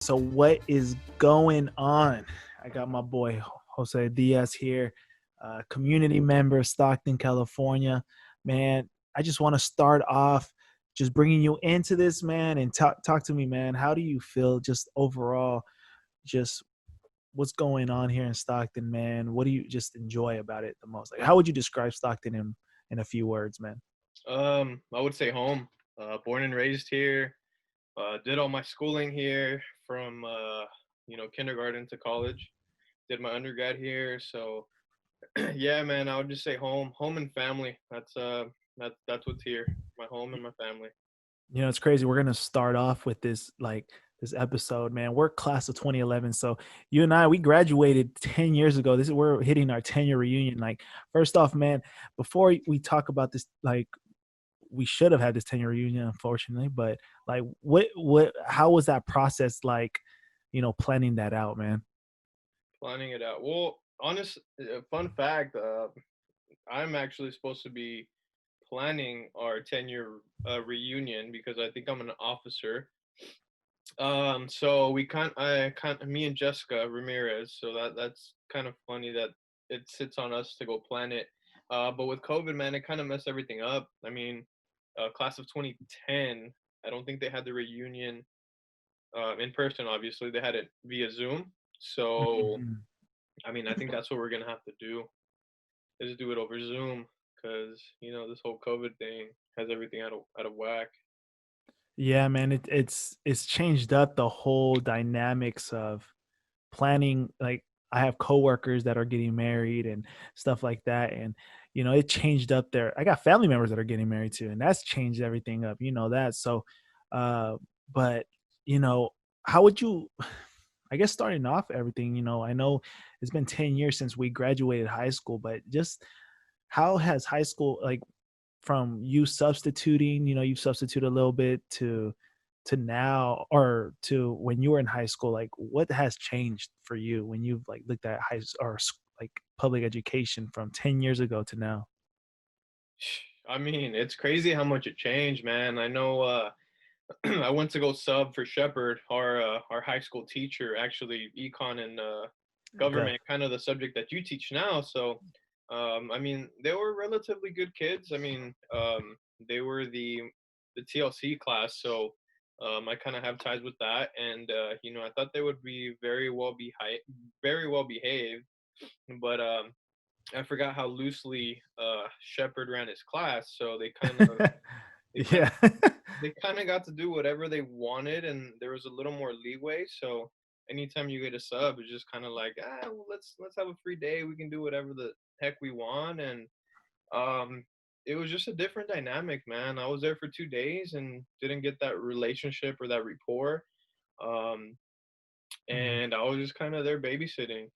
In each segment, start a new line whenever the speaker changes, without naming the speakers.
So what is going on? I got my boy Jose Diaz here, community member, Stockton, California. Man, I just want to start off just bringing you into this, man, and talk to me, man. How do you feel just overall? Just what's going on here in Stockton, man? What do you just enjoy about it the most? Like, how would you describe Stockton in a few words, man?
I would say home. Born and raised here. Did all my schooling here from kindergarten to college. Did my undergrad here. So yeah, man, I would just say home, home and family. That's what's here. My home and my family.
It's crazy. We're gonna start off with this episode, man. We're class of 2011, so you and I we graduated 10 years ago. We're hitting our 10-year reunion. Like, first off, man, before we talk about this, like, we should have had this 10-year reunion, unfortunately. But like, how was that process like? Planning that out, man.
Planning it out. Well, fun fact. I'm actually supposed to be planning our 10-year reunion because I think I'm an officer. So me and Jessica Ramirez. So that's kind of funny that it sits on us to go plan it. But with COVID, man, it kind of messed everything up. I mean, class of 2010, I don't think they had the reunion in person. Obviously, they had it via Zoom. So,
Mhm.
I mean, I think that's what we're gonna have to do is do it over Zoom because this whole COVID thing has everything out of whack.
Yeah, man, it's changed up the whole dynamics of planning. Like, I have coworkers that are getting married and stuff like that, and it changed up their. I got family members that are getting married too, and that's changed everything up. That. So, uh, but you know, how would you? I guess starting off everything. I know it's been 10 years since we graduated high school, but just how has high school, like, from you substituting, you've substituted a little bit to now, or to when you were in high school, like, what has changed for you when you've, like, looked at like, public education from 10 years ago to now?
I mean, it's crazy how much it changed, man. I know I went to go sub for Shepherd, our high school teacher, actually econ and
Go.
government, kind of the subject that you teach now. So, I mean, they were relatively good kids. I mean, they were the TLC class, so I kind of have ties with that, and I thought they would be very well behaved, but I forgot how loosely Shepherd ran his class, so they kind
Yeah.
of they kind of got to do whatever they wanted, and there was a little more leeway. So anytime you get a sub, it's just kind of like, well, let's have a free day. We can do whatever the heck we want, and um, it was just a different dynamic, man. I was there for 2 days and didn't get that relationship or that rapport, um,
Mhm.
and I was just kind of there babysitting.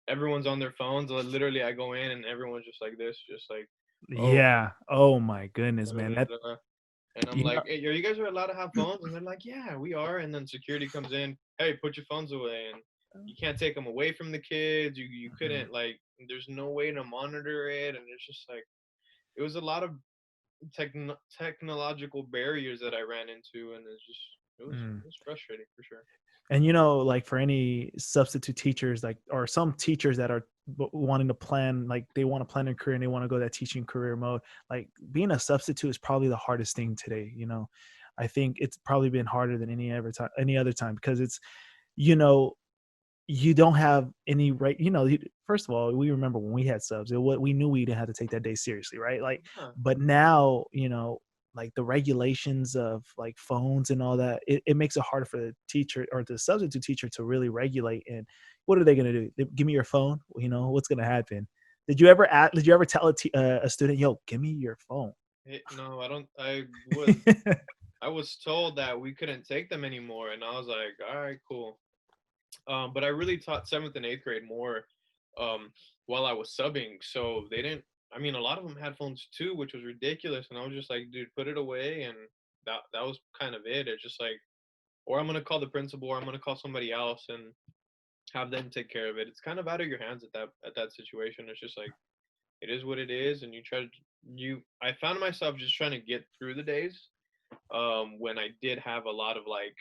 Everyone's on their phones. Literally, I go in and everyone's just like this, just like, oh.
Yeah. Oh my goodness, man. That
And I'm
you
like,
know
hey, are you guys are allowed to have phones? And they're like, yeah, we are. And then security comes in, hey, put your phones away. And you can't take them away from the kids. You
Mhm.
couldn't, like, there's no way to monitor it. And it's just like, it was a lot of technological barriers that I ran into. And
Mm.
it was frustrating for sure.
And like, for any substitute teachers, like, or some teachers that are wanting to plan, like, they want to plan a career and they want to go that teaching career mode, like, being a substitute is probably the hardest thing today. I think it's probably been harder than any other time, because it's, you know you don't have any right. First of all, we remember when we had subs, what we knew, we didn't have to take that day seriously, right? Like,
Huh.
but now, like, the regulations of, like, phones and all that, it makes it harder for the teacher or the substitute teacher to really regulate. And what are they going to do? Give me your phone. What's going to happen? Did you ever tell a student, yo, give me your phone?
No, I don't. I was told that we couldn't take them anymore. And I was like, all right, cool. But I really taught seventh and eighth grade more while I was subbing. So they didn't. I mean, a lot of them had phones too, which was ridiculous. And I was just like, dude, put it away. And that was kind of it. It's just like, or I'm gonna call the principal, or I'm gonna call somebody else and have them take care of it. It's kind of out of your hands at that situation. It's just like it is what it is, and you try to you. I found myself just trying to get through the days when I did have a lot of like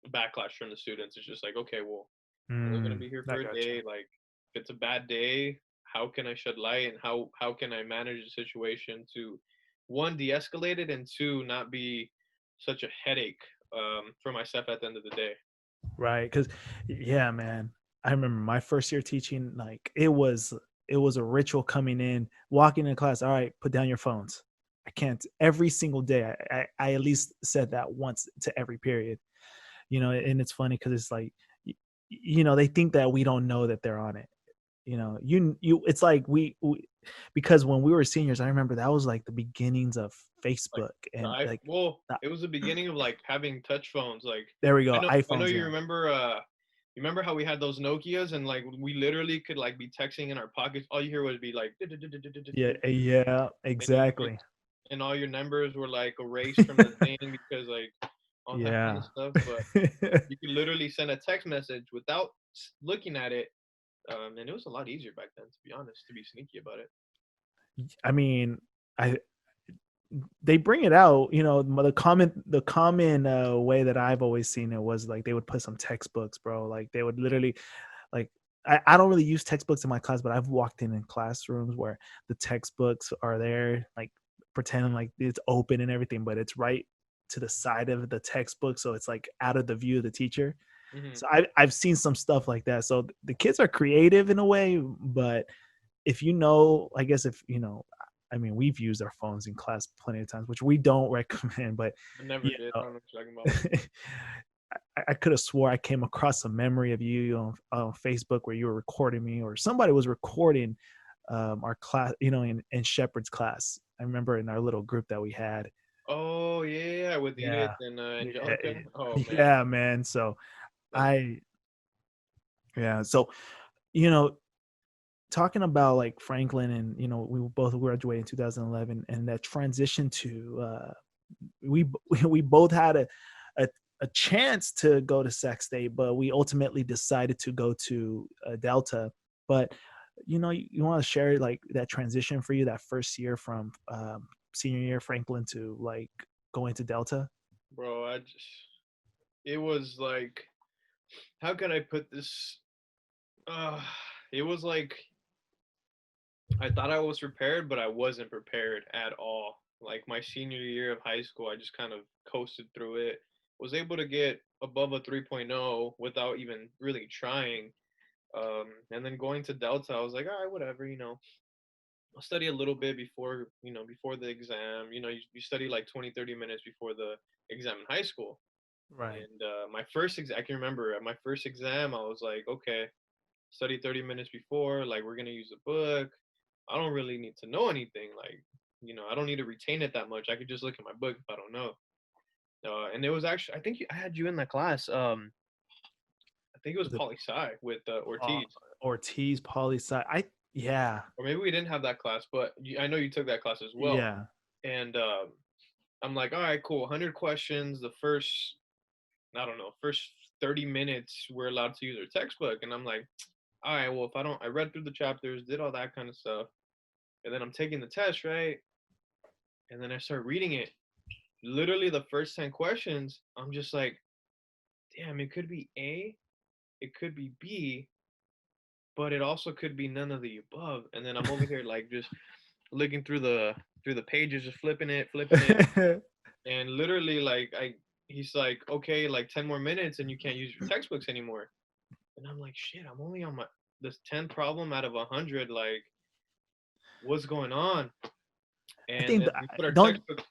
backlash from the students. It's just like, okay, well, I'm only gonna be here
I
for a day.
gotcha.
Like, if it's a bad day, how can I shed light, and how can I manage the situation to, one, de-escalate it, and two, not be such a headache for myself at the end of the day.
Right, because yeah, man, I remember my first year teaching, like, it was a ritual coming in, walking in class, "All right, put down your phones." I can't every single day, I at least said that once to every period, and it's funny because it's like, they think that we don't know that they're on it. It's like because when we were seniors, I remember that was like the beginnings of
Like,
Facebook and like,
well,
uh,
it was the beginning of like having touch phones. Like,
there we
I
go,
know, I know
iPhones,
you
yeah.
remember. You remember how we had those Nokias and like we literally could like be texting in our pockets. All you hear would be like,
Yeah, yeah,
and you just
exactly.
and all your numbers were like erased from the thing because like all that kind
Yeah.
of stuff. But you could literally send a text message without looking at it, and it was a lot easier back then, to be honest, to be sneaky about it.
I mean, I they bring it out, the common way that I've always seen it was like they would put some textbooks, bro. Like they would literally like I don't really use textbooks in my class, but I've walked in classrooms where the textbooks are there, like pretending like it's open and everything, but it's right to the side of the textbook, so it's like out of the view of the teacher.
Hmm.
So I've seen some stuff like that. So the kids are creative in a way, but if I guess if I mean, we've used our phones in class plenty of times, which we don't recommend, but
I never
you
did. I
know,
don't know what you're talking about.
I could have swore I came across a memory of you on Facebook where you were recording me, or somebody was recording our class, in Shepherd's class. I remember in our little group that we had.
Oh yeah, with Edith
Yeah,
and
yeah,
Angelica. Oh man,
yeah, man. So
that's
I, yeah, so you know, talking about like Franklin, and we both graduated in 2011, and that transition to we we both had a a chance to go to Sac State, but we ultimately decided to go to Delta. But you want to share like that transition for you, that first year from senior year Franklin to like going to Delta.
bro. I just it was like, how can I put this? Uh, it was like I thought I was prepared, but I wasn't prepared at all. Like my senior year of high school, I just kind of coasted through it. Was able to get above a 3.0 without even really trying. And then going to Delta, I was like, all right, whatever, I'll study a little bit before the exam. You study like 20, 30 minutes before the exam in high school.
Right.
And my first exam, I can remember at my first exam, I was like, okay, study 30 minutes before, like we're gonna use a book. I don't really need to know anything. Like, I don't need to retain it that much. I could just look at my book if I don't know. And it was actually, I think I had you in that class. I think it was
Was it
poli sci with
uh,
Ortiz,
Ortiz, poli sci? Yeah,
or maybe we didn't have that class, but I know you took that class as well.
yeah.
And I'm like, all right, cool, 100 questions. The first, I don't know, first 30 minutes we're allowed to use our textbook, and I'm like, all right, well, if I don't, I read through the chapters, did all that kind of stuff, and then I'm taking the test, right? And then I start reading it. Literally, the first 10 questions, I'm just like, damn, it could be A, it could be B, but it also could be none of the above. And then I'm over here like just looking through the pages, just flipping it, and literally like he's like, okay, like 10 more minutes and you can't use your textbooks anymore. And I'm like, shit, I'm only on my this 10th problem out of 100. Like, what's going on?
I
And
think
then we put our
don't
textbook.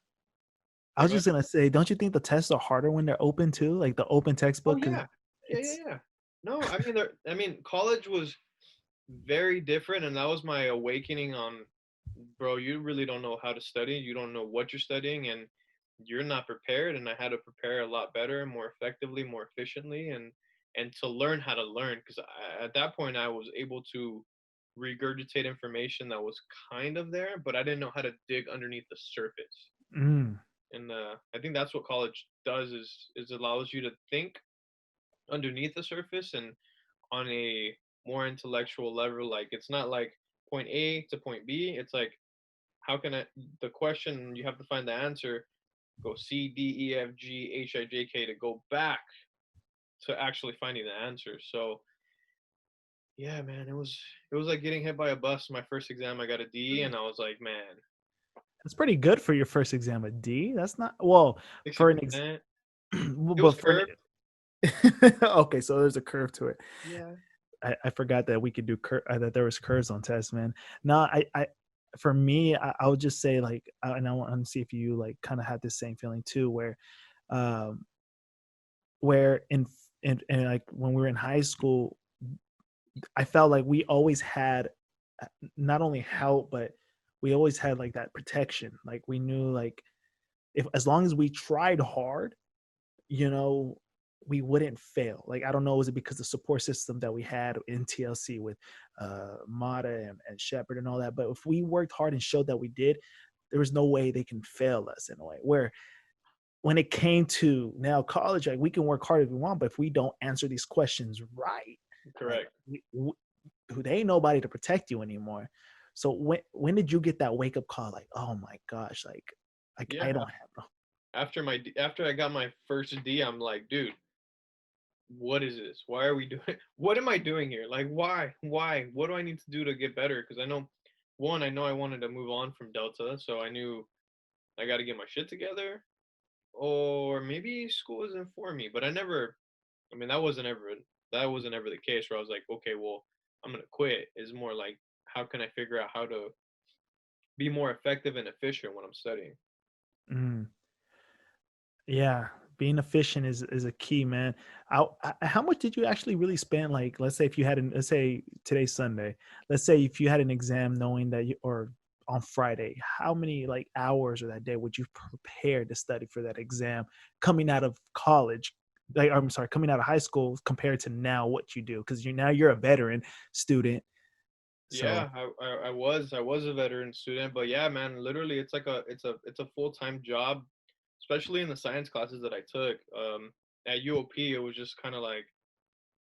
I
Yeah,
was
go ahead.
just gonna say, don't you think the tests are harder when they're open too? Like the open
Oh
textbook, because
yeah, yeah, yeah,
it's
yeah. No, I mean, college was very different, and that was my awakening on, bro. You really don't know how to study. You don't know what you're studying, and you're not prepared. And I had to prepare a lot better, more effectively, more efficiently, and to learn how to learn. Because at that point, I was able to regurgitate information that was kind of there, but I didn't know how to dig underneath the surface.
mm,
And I think that's what college does is allows you to think underneath the surface and on a more intellectual level. Like it's not like point A to point B. It's like, how can I, the question you have to find the answer, go C D E F G H I J K to go back. to actually finding the answer. So yeah, man, it was like getting hit by a bus. My first exam, I got a D, and I was like, man,
That's pretty good for your first exam. A D? That's not well for an ex
60%.
well,
It was
but for an
curved.
okay, so there's a curve to it.
Yeah.
I forgot that we could do that there was curves on tests, man. No, I for me, I would just say like, and I want to see if you like kind of had the same feeling too, um, where in like when we were in high school, I felt like we always had not only help, but we always had like that protection. Like we knew like if as long as we tried hard, you know, we wouldn't fail. Like I don't know, was it because the support system that we had in TLC with Mata and Shepard and all that? But if we worked hard and showed that we did, there was no way they can fail us in a way. Where when it came to now college, like we can work hard if we want, but if we don't answer these questions right, like
Correct.
there ain't nobody to protect you anymore. So when did you get that wake up call? Like, oh my gosh, like I
Yeah.
don't have no.
After I got my first D, I'm like, dude, what is this? Why are we doing? What am I doing here? Like, why? Why? What do I need to do to get better? Because I know, one, I know I wanted to move on from Delta, so I knew I got to get my shit together, or maybe school isn't for me. But I never. I mean, that wasn't ever the case where I was like, okay, well, I'm gonna quit. It's more like, how can I figure out how to be more effective and efficient when I'm studying?
Mm. Yeah, being efficient is a key, man. How much did you actually really spend? Like, let's say if you had an, let's say today's Sunday, let's say if you had an exam, knowing that you or on Friday, how many like hours or that day would you prepare to study for that exam coming out of college? Like, I'm sorry, coming out of high school compared to now what you do because you're a veteran student. So,
Yeah, I was a veteran student, but yeah, man, literally, it's a full time job, especially in the science classes that I took. At UOP, it was just kind of like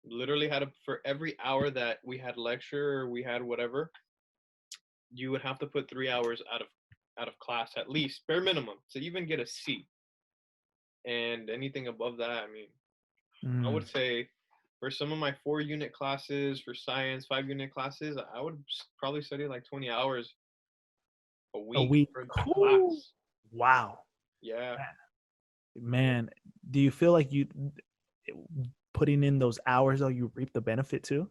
literally had to, for every hour that we had lecture or we had whatever, you would have to put 3 hours out of class at least, bare minimum, to even get a C. And anything above that, I mean, I
mm,
would say for some of my 4 unit classes, for science, 5 unit classes, I would probably study like 20 hours a
a
week
week.
for a
Whew,
class.
wow,
Yeah.
man. Do you feel like you putting in those hours, though, you reap the benefit too?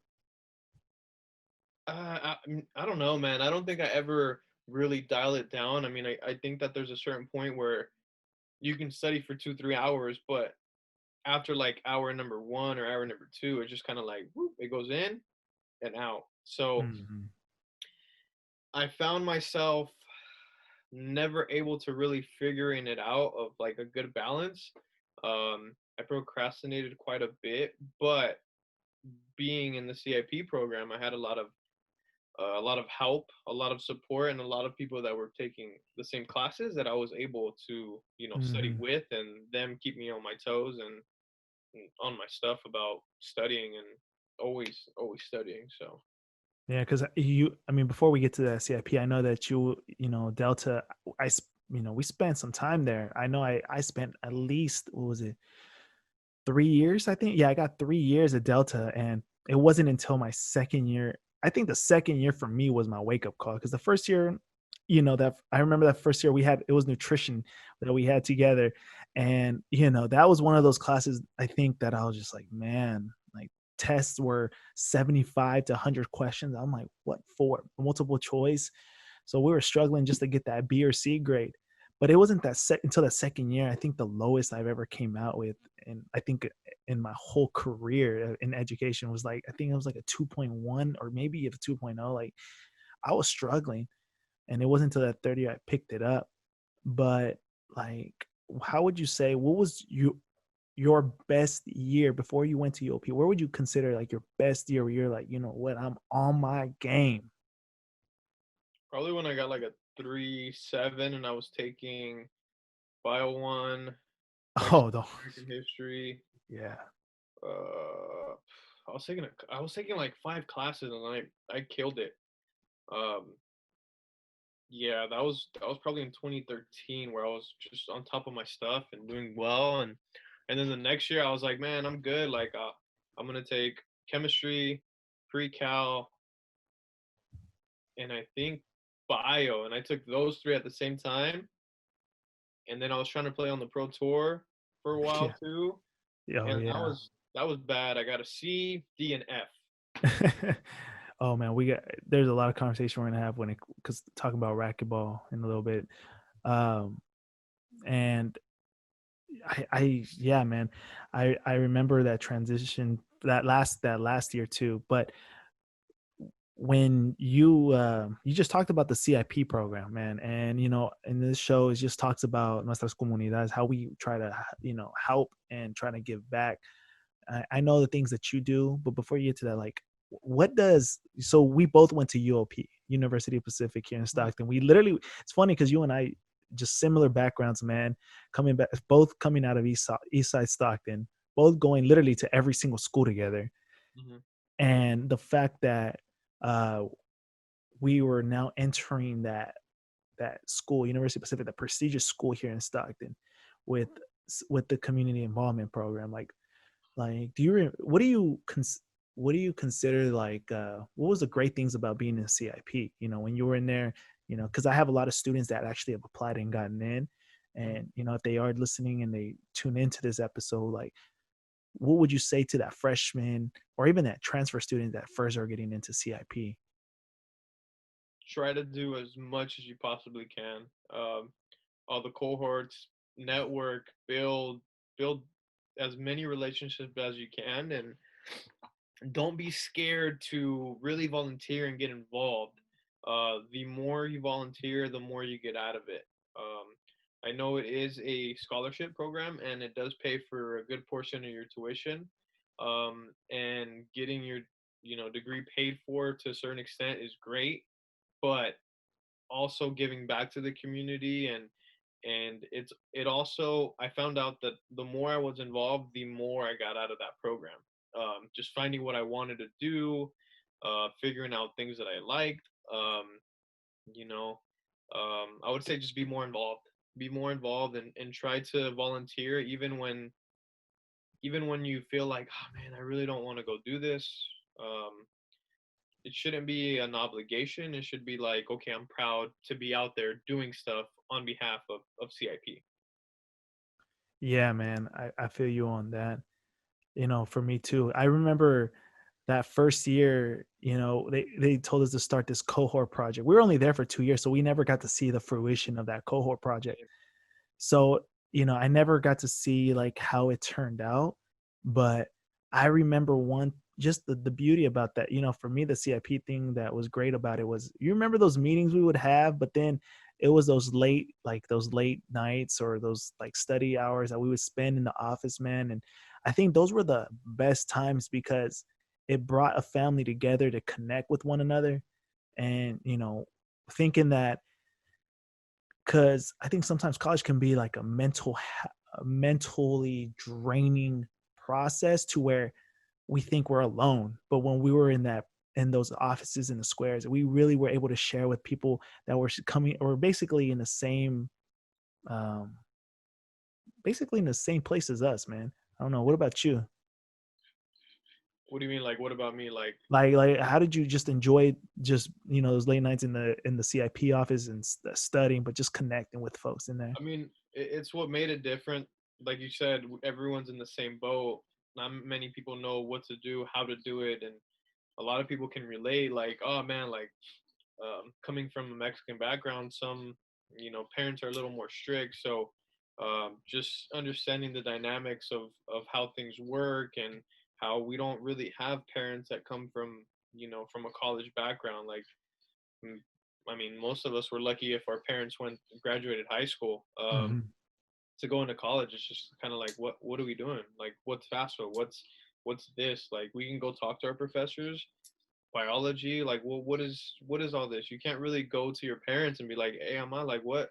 I don't know, man. I don't think I ever really dial it down. I mean, I think that there's a certain point where you can study for 2, 3 hours, but after like hour number one or hour number two, it's just kind of like whoop, it goes in and out. So
Mhm.
I found myself never able to really figuring it out of like a good balance. I procrastinated quite a bit, but being in the CIP program, I had a lot of help, a lot of support, and a lot of people that were taking the same classes that I was able to, study
Mhm.
with, and them keep me on my toes and on my stuff about studying and always studying. So
Yeah, because I mean, before we get to the CIP, I know that Delta, we spent some time there. I know I spent at least, what was it, 3 years, I think? Yeah, I got 3 years at Delta, and it wasn't until my second year. I think the second year for me was my wake up call because the first year, that I remember that first year we had it was nutrition that we had together, and that was one of those classes I think that I was just like, man, like tests were 75 to 100 questions. I'm like, what for? Multiple choice. So we were struggling just to get that B or C grade. But it wasn't until that second year, I think the lowest I've ever came out with, and I think in my whole career in education was like, I think it was like a 2.1 or maybe a 2.0. Like I was struggling, and it wasn't until that third year I picked it up. But like, how would you say what was your best year before you went to UOP? Where would you consider like your best year where you're like, you know what, I'm on my game?
probably when I got like a 3.7 and I was taking Bio One,
Oh,
Mexican
the
American history.
yeah.
Uh, I was taking like 5 classes and I killed it. Um, yeah, that was probably in 2013 where I was just on top of my stuff and doing well, and And then the next year I was like, man, I'm good. Like, I'm gonna take chemistry, pre-cal, and I think bio, and I took those three at the same time. And then I was trying to play on the pro tour for a while
Yeah.
too,
Oh
and
yeah.
that was bad. I got a C, D, and F.
Oh man, we got there's a lot of conversation we're gonna have when it because talking about racquetball in a little bit. Um, and yeah, man, I remember that transition that last year too. But when you just talked about the CIP program, man, and in this show it just talks about nuestras comunidades, how we try to help and try to give back. I know the things that you do, but before you get to that, like, what does so we both went to UOP, University of Pacific here in
Mhm,
Stockton. We literally, it's funny because you and I just similar backgrounds, man. Coming back, both coming out of East Side Stockton, both going literally to every single school together,
mhm.
and the fact that uh, we were now entering that school, University of Pacific, the prestigious school here in Stockton, with with the community involvement program, like, what do you consider like what was the great things about being in CIP? When you were in there, because I have a lot of students that actually have applied and gotten in,
Mhm.
and if they are listening and they tune into this episode, like, what would you say to that freshman or even that transfer student that first are getting into CIP?
Try to do as much as you possibly can. All the cohorts, network, build as many relationships as you can, and don't be scared to really volunteer and get involved. The more you volunteer, the more you get out of it. I know it is a scholarship program, and it does pay for a good portion of your tuition. And getting your degree paid for to a certain extent is great, but also giving back to the community, and it also, I found out that the more I was involved, the more I got out of that program. Just finding what I wanted to do, figuring out things that I liked. You know, I would say just be more involved. Be more involved, and try to volunteer even when you feel like, oh man, I really don't want to go do this. Um, it shouldn't be an obligation. It should be like, okay, I'm proud to be out there doing stuff on behalf of CIP.
Yeah, man, I feel you on that. For me too. I remember that first year, they told us to start this cohort project. We were only there for 2 years, so we never got to see the fruition of that cohort project. So, I never got to see like how it turned out, but I remember one just the beauty about that, for me, the CIP thing that was great about it was you remember those meetings we would have, but then it was those late nights or those like study hours that we would spend in the office, man. And I think those were the best times because it brought a family together to connect with one another. And, thinking that because I think sometimes college can be like a mentally draining process to where we think we're alone. But when we were in those offices in the squares, we really were able to share with people that were coming or basically in the same um basically in the same place as us, man. I don't know. What about you?
What do you mean? Like, what about me? Like,
Like how did you just enjoy just those late nights in the CIP office and studying, but just connecting with folks in there?
I mean, it's what made it different. Like you said, everyone's in the same boat. Not many people know what to do, how to do it, and a lot of people can relate. Like, oh man, like, coming from a Mexican background, some parents are a little more strict. So just understanding the dynamics of how things work, and how we don't really have parents that come from from a college background. Like, mm, I mean, most of us were lucky if our parents went graduated high school.
Mhm.
To go into college, it's just kind of like, what are we doing? Like, what's FAFSA? What's this? Like, we can go talk to our professors, biology, like, well, what is all this? You can't really go to your parents and be like, hey, am I like, what,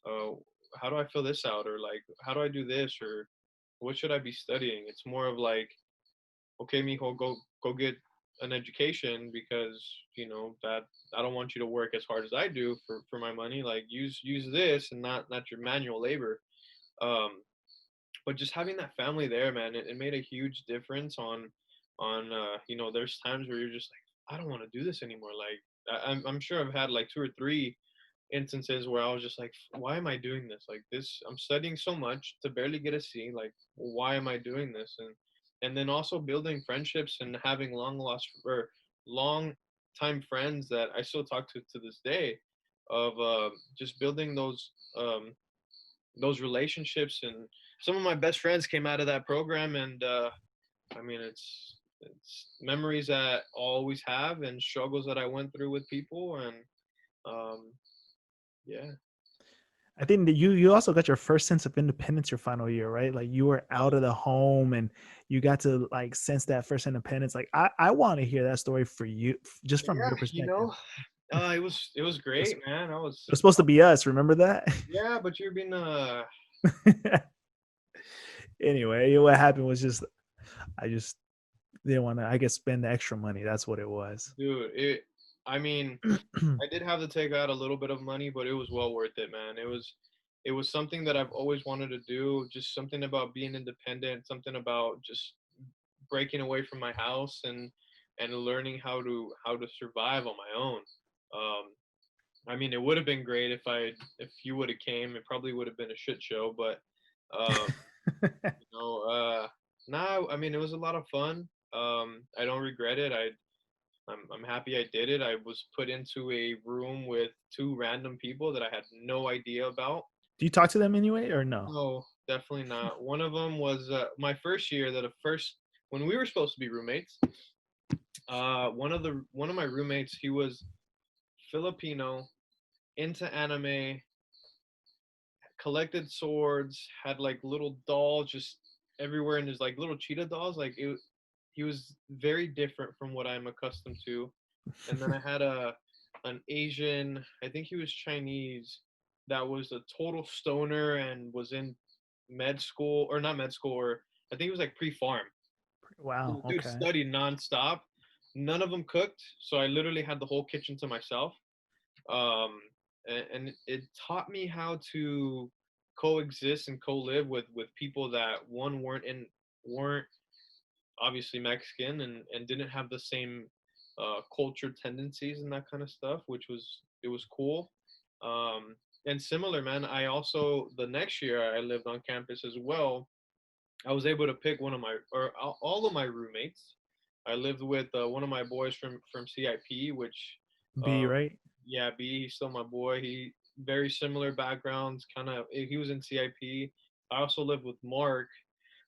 uh how do I fill this out, or like, how do I do this, or what should I be studying? It's more of like, okay, mijo, go get an education, because that I don't want you to work as hard as I do for my money. Like, use this, and not your manual labor. um but just having that family there, man, it made a huge difference on there's times where you're just like, I don't want to do this anymore. Like I'm sure I've had like two or three instances where I was just like, why am I doing this? Like this, I'm studying so much to barely get a C. Like, why am I doing this? And then also building friendships and having long time friends that I still talk to this day, of just building those relationships. And some of my best friends came out of that program, and I mean, it's memories that I'll always have, and struggles that I went through with people, and um, yeah.
I think that you also got your first sense of independence your final year, right? Like you were out of the home and you got to like sense that first independence. Like I want to hear that story for you, just from
Yeah,
your perspective.
it was
It was,
great, man. I
it was
was
supposed to be us. Remember that?
Yeah, but you've been
Anyway, what happened was just I just didn't want to, I guess, spend the extra money. That's what it was.
dude, I mean, I did have to take out a little bit of money, but it was well worth it, man. It was something that I've always wanted to do, just something about being independent, something about just breaking away from my house, and learning how to survive on my own. Um, I mean, it would have been great if you would have came. It probably would have been a shit show, but um, you know, nah, I mean, it was a lot of fun. I don't regret it. I'm happy I did it. I was put into a room with two random people that I had no idea about.
Do you talk to them anyway or no?
No, definitely not. One of them was my first year. That the first When we were supposed to be roommates, one of my roommates, he was Filipino, into anime, collected swords, had like little dolls just everywhere, and there's like little cheetah dolls. He was very different from what I'm accustomed to. And then I had an Asian, I think he was Chinese, that was a total stoner and was in med school, or not med school, or I think it was like pre-farm.
Wow.
The dude
Okay.
studied nonstop. None of them cooked, so I literally had the whole kitchen to myself. um, and it taught me how to coexist and co-live with people that one weren't obviously Mexican, and didn't have the same culture tendencies and that kind of stuff, which was cool. Um, and similar, man. I also, the next year I lived on campus as well. I was able to pick one of my or all of my roommates. I lived with one of my boys from CIP, which
B,
um,
right?
yeah, B, he's still my boy. He very similar backgrounds, kind of. He was in CIP. I also lived with Mark,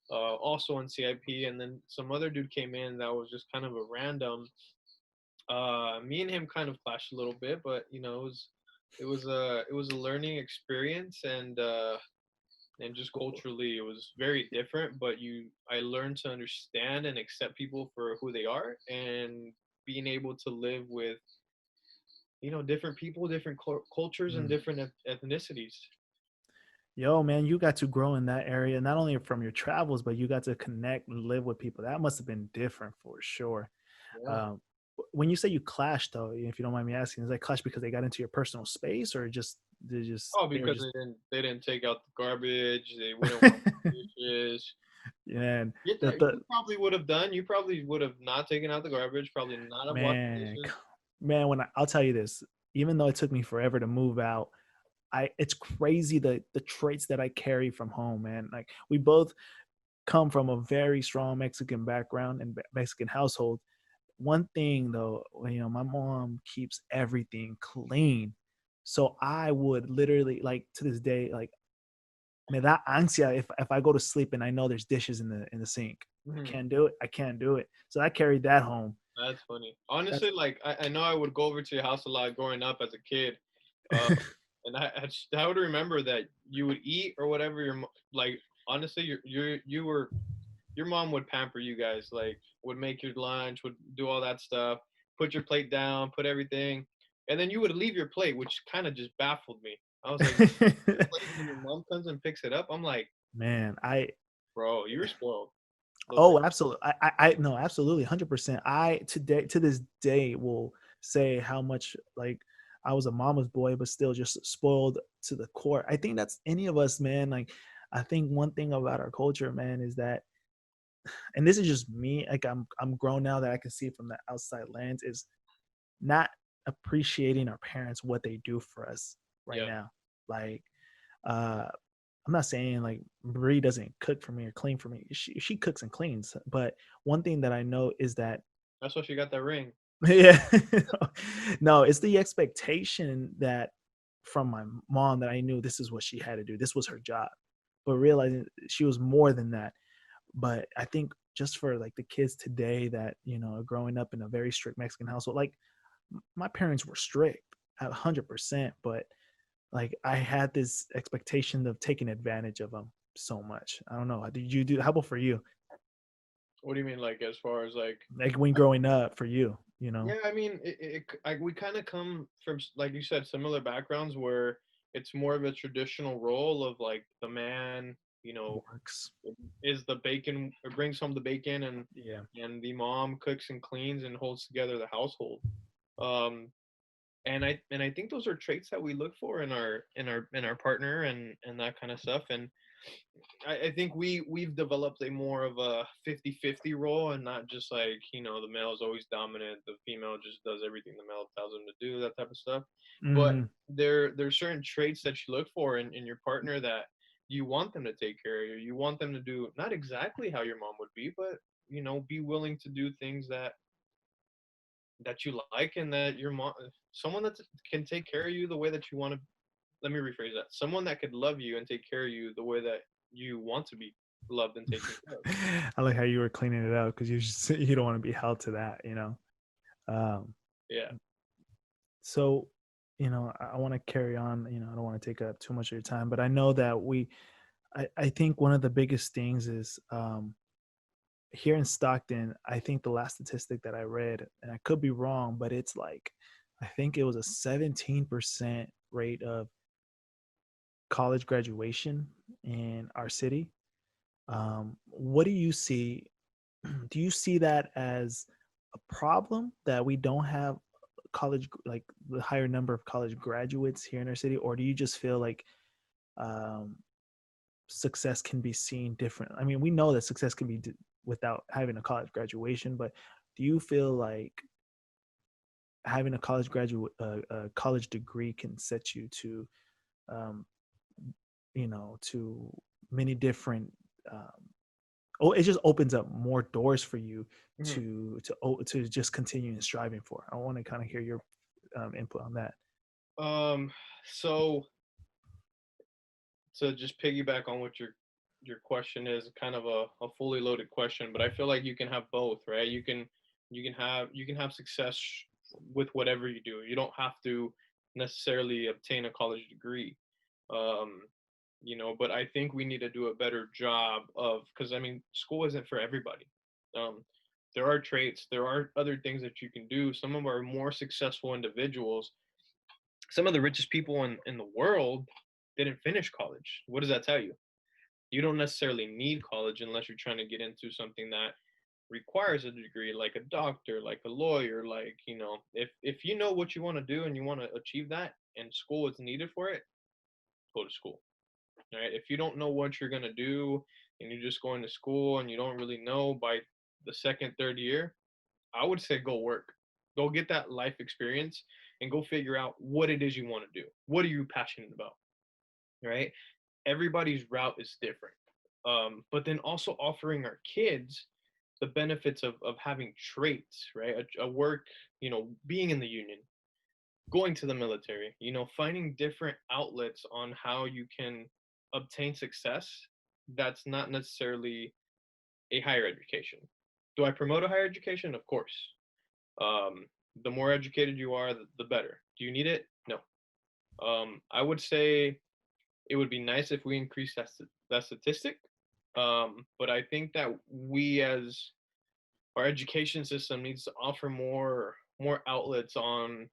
also in CIP, and then some other dude came in that was just kind of a random. Me and him kind of clashed a little bit, but it was a learning experience, and just culturally it was very different. But I learned to understand and accept people for who they are, and being able to live with different people, different cultures, and
Mm.
different ethnicities.
Yo, man, you got to grow in that area, not only from your travels, but you got to connect and live with people. That must have been different for sure.
Yeah.
Um, when you say you clashed, though, if you don't mind me asking, is that clash because they got into your personal space, or just
Oh,
they were
because
just
they didn't take out the garbage. They wouldn't wash the dishes.
yeah,
You
the
probably would have done. You probably would have not taken out the garbage. Probably not have washed the
man,
dishes.
man, I'll tell you this, even though it took me forever to move out, it's crazy the traits that I carry from home, man. Like we both come from a very strong Mexican background and Mexican household. One thing though, my mom keeps everything clean. So I would literally, like, to this day, like, me da ansia if I go to sleep and I know there's dishes in the sink. I
Mhm.
can't do it. I can't do it. So I carried that home.
That's funny.
That's
Honestly, like I know I would go over to your house a lot growing up as a kid, uh, and I would remember that you would eat or whatever. Like honestly, your mom would pamper you guys. Like would make your lunch, would do all that stuff, put your plate down, put everything, and then you would leave your plate, which kind of just baffled me. I was like, your plate, and then your mom comes and picks it up. I'm like,
Man, I
bro, you were spoiled. Look right.
oh, absolutely. I no, absolutely, 100%. I today to this day will say how much, like, I was a mama's boy, but still just spoiled to the core. I think that's any of us, man. Like, I think one thing about our culture, man, is that, and this is just me, like I'm grown now that I can see it from the outside lens, is not appreciating our parents what they do for us right
Yeah,
now. Like, uh, I'm not saying like Marie doesn't cook for me or clean for me. She cooks and cleans, but one thing that I know is that
that's why she got that ring.
yeah, no, it's the expectation that from my mom that I knew this is what she had to do. This was her job, but realizing she was more than that. But I think just for like the kids today that are growing up in a very strict Mexican household, like my parents were strict at 100%, but like I had this expectation of taking advantage of them so much. I don't know. Did you do? How about for you?
What do you mean, like as far as like?
Like when growing up, for you.
Yeah, I mean, we kind of come from, like you said, similar backgrounds where it's more of a traditional role of like the man, you know,
Works.
is the bacon or brings home the bacon,
Yeah.
and the mom cooks and cleans and holds together the household. Um, and I think those are traits that we look for in our partner and that kind of stuff. And I think we've developed a more of a 50-50 role, and not just like, the male is always dominant, the female just does everything the male tells him to do, that type of stuff. But
Hmm.
there's certain traits that you look for in your partner that you want them to take care of you. You want them to do not exactly how your mom would be, but be willing to do things that you like, and that your mom, someone that can take care of you the way that you want to. Let me rephrase that. Someone that could love you and take care of you the way that you want to be loved and taken care of.
I like how you were cleaning it up because you don't want to be held to that. Um,
Yeah.
so, I want to carry on. I don't want to take up too much of your time, but I know that I think one of the biggest things is here in Stockton. I think the last statistic that I read, and I could be wrong, but it's like, I think it was a 17% rate of college graduation in our city. What do you see? Do you see that as a problem that we don't have like the higher number of college graduates here in our city, or do you just feel like um, success can be seen different? I mean, we know that success can be without having a college graduation, but do you feel like having a college degree can set you to um, to many different um, it just opens up more doors for you
Mhm.
to just continue and striving for. I want to kind of hear your input on that.
Um, so to just piggyback on what your question is, kind of a fully loaded question, but I feel like you can have both, right? You can have success with whatever you do. You don't have to necessarily obtain a college degree. Um, but I think we need to do a better job of, because I mean, school isn't for everybody. Um, there are traits, there are other things that you can do. Some of our more successful individuals, some of the richest people in the world didn't finish college. What does that tell you? You don't necessarily need college unless you're trying to get into something that requires a degree, like a doctor, like a lawyer, like, if you know what you want to do and you want to achieve that and school is needed for it, go to school. All right. If you don't know what you're gonna do and you're just going to school and you don't really know by the second, third year, I would say go work. Go get that life experience and go figure out what it is you want to do. What are you passionate about? Right? Everybody's route is different. But then also offering our kids the benefits of having traits, right? A work, being in the union, going to the military, finding different outlets on how you can obtain success that's not necessarily a higher education. Do I promote a higher education? Of course. Um, the more educated you are, the better. Do you need it? No. I would say it would be nice if we increase that statistic. But I think that we, as our education system, needs to offer more outlets on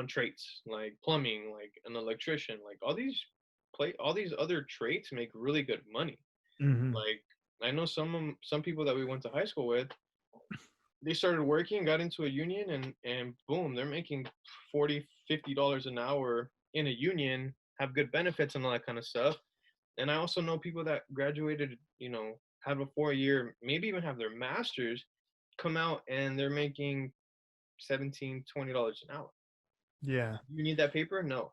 traits like plumbing, like an electrician, like all these other traits make really good money.
Hmm.
Like I know some people that we went to high school with, they started working, got into a union, and boom, they're making 40, $50 an hour in a union, have good benefits and all that kind of stuff. And I also know people that graduated, have a 4 year, maybe even have their masters, come out and they're making 17, $20 an hour.
Yeah.
You need that paper? No.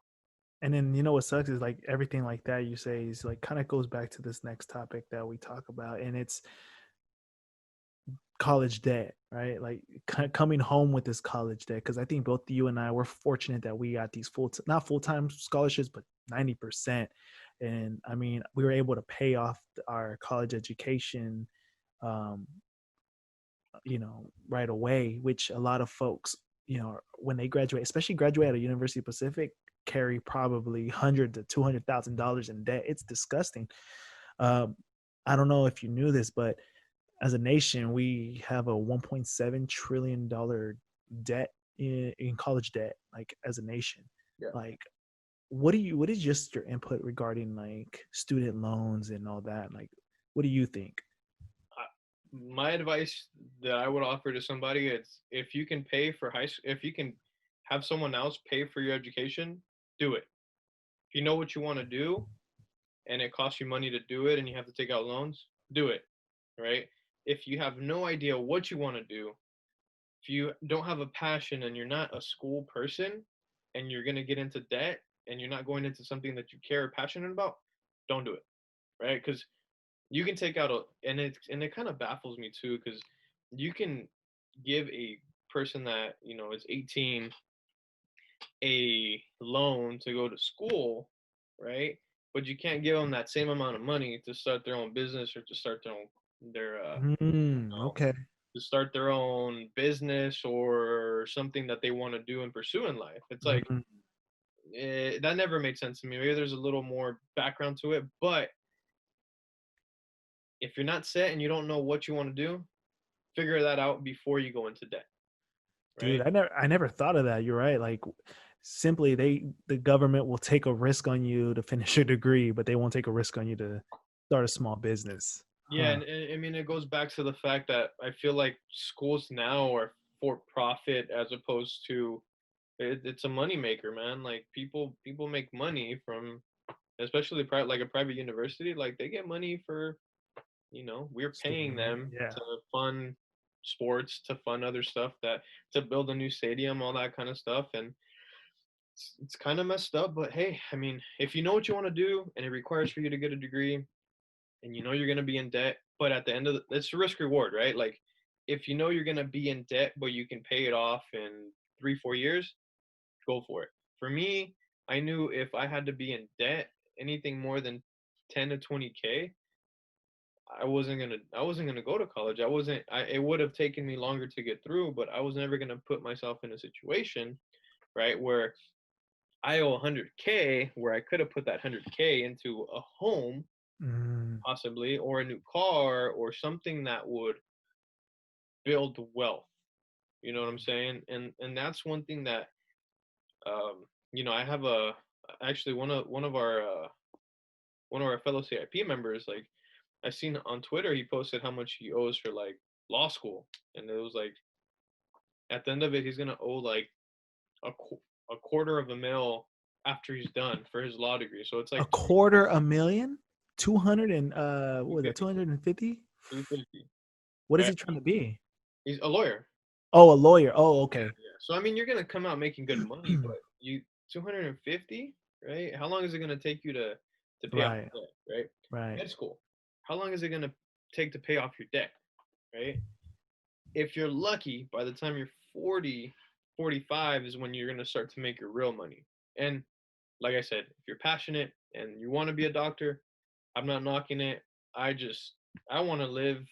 And then you know what sucks is like everything like that you say is like kind of goes back to this next topic that we talk about, and it's college debt, right? Like coming home with this college debt. Because I think both you and I were fortunate that we got these not full time scholarships, but 90%. And I mean, we were able to pay off our college education, um, right away, which a lot of folks, when they graduate, especially graduate at a University Pacific, carry probably 100 to $200,000 in debt. It's disgusting. Um, I don't know if you knew this, but as a nation, we have a $1.7 trillion debt in college debt, like as a nation.
Yeah.
Like, what is just your input regarding like student loans and all that? Like, what do you think?
My advice that I would offer to somebody is, if you can pay for high school, if you can have someone else pay for your education, do it. If you know what you want to do and it costs you money to do it and you have to take out loans, do it. Right? If you have no idea what you want to do, if you don't have a passion and you're not a school person and you're going to get into debt and you're not going into something that you care or passionate about, don't do it. Right? Because you can take out and it kind of baffles me too, because you can give a person that is 18 a loan to go to school, right? But you can't give them that same amount of money to start their own business or to start their
Okay.
to start their own business or something that they want to do and pursue in life. It's like,
Mhm.
that never made sense to me. Maybe there's a little more background to it, but if you're not set and you don't know what you want to do, figure that out before you go into debt,
Dude,
right?
I never thought of that. You're right. Like simply the government will take a risk on you to finish your degree, but they won't take a risk on you to start a small business.
Yeah,
Huh.
and I mean, it goes back to the fact that I feel like schools now are for profit as opposed to it's a money maker, man. Like people make money from, especially like a private university, like they get money for, we're paying
Student loan.
them
Yeah.
to fund sports, to fund other stuff, that to build a new stadium, all that kind of stuff. And it's kind of messed up, but hey, I mean, if you know what you want to do and it requires for you to get a degree and you know you're going to be in debt, but at the end of it's risk reward, right? Like, if you know you're going to be in debt but you can pay it off in 3-4 years, go for it. For me, I knew if I had to be in debt anything more than 10 to 20K, I wasn't gonna go to college. I wasn't I It would have taken me longer to get through, but I was never gonna put myself in a situation, right, where I owe 100K, where I could have put that 100K into a home
Mm,
possibly, or a new car, or something that would build wealth. You know what I'm saying? And that's one thing that, I have a actually one of our fellow CIP members, like, I seen on Twitter, he posted how much he owes for like law school, and it was like, at the end of it, he's gonna owe like a quarter of a mil after he's done for his law degree. So it's
a
like
quarter a million, 200 and what was that?
250,
250.
250.
What is
Right?
he trying to be?
He's a lawyer.
Oh, a lawyer. Oh,
Yeah,
okay.
yeah. So I mean, you're gonna come out making good money, but 250, right? How long is it gonna take you to pay off
Right.
your debt, right?
Right.
Med school. How long is it gonna take to pay off your debt, right? If you're lucky, by the time you're 40, 45 is when you're gonna start to make your real money. And like I said, if you're passionate and you want to be a doctor, I'm not knocking it. I want to live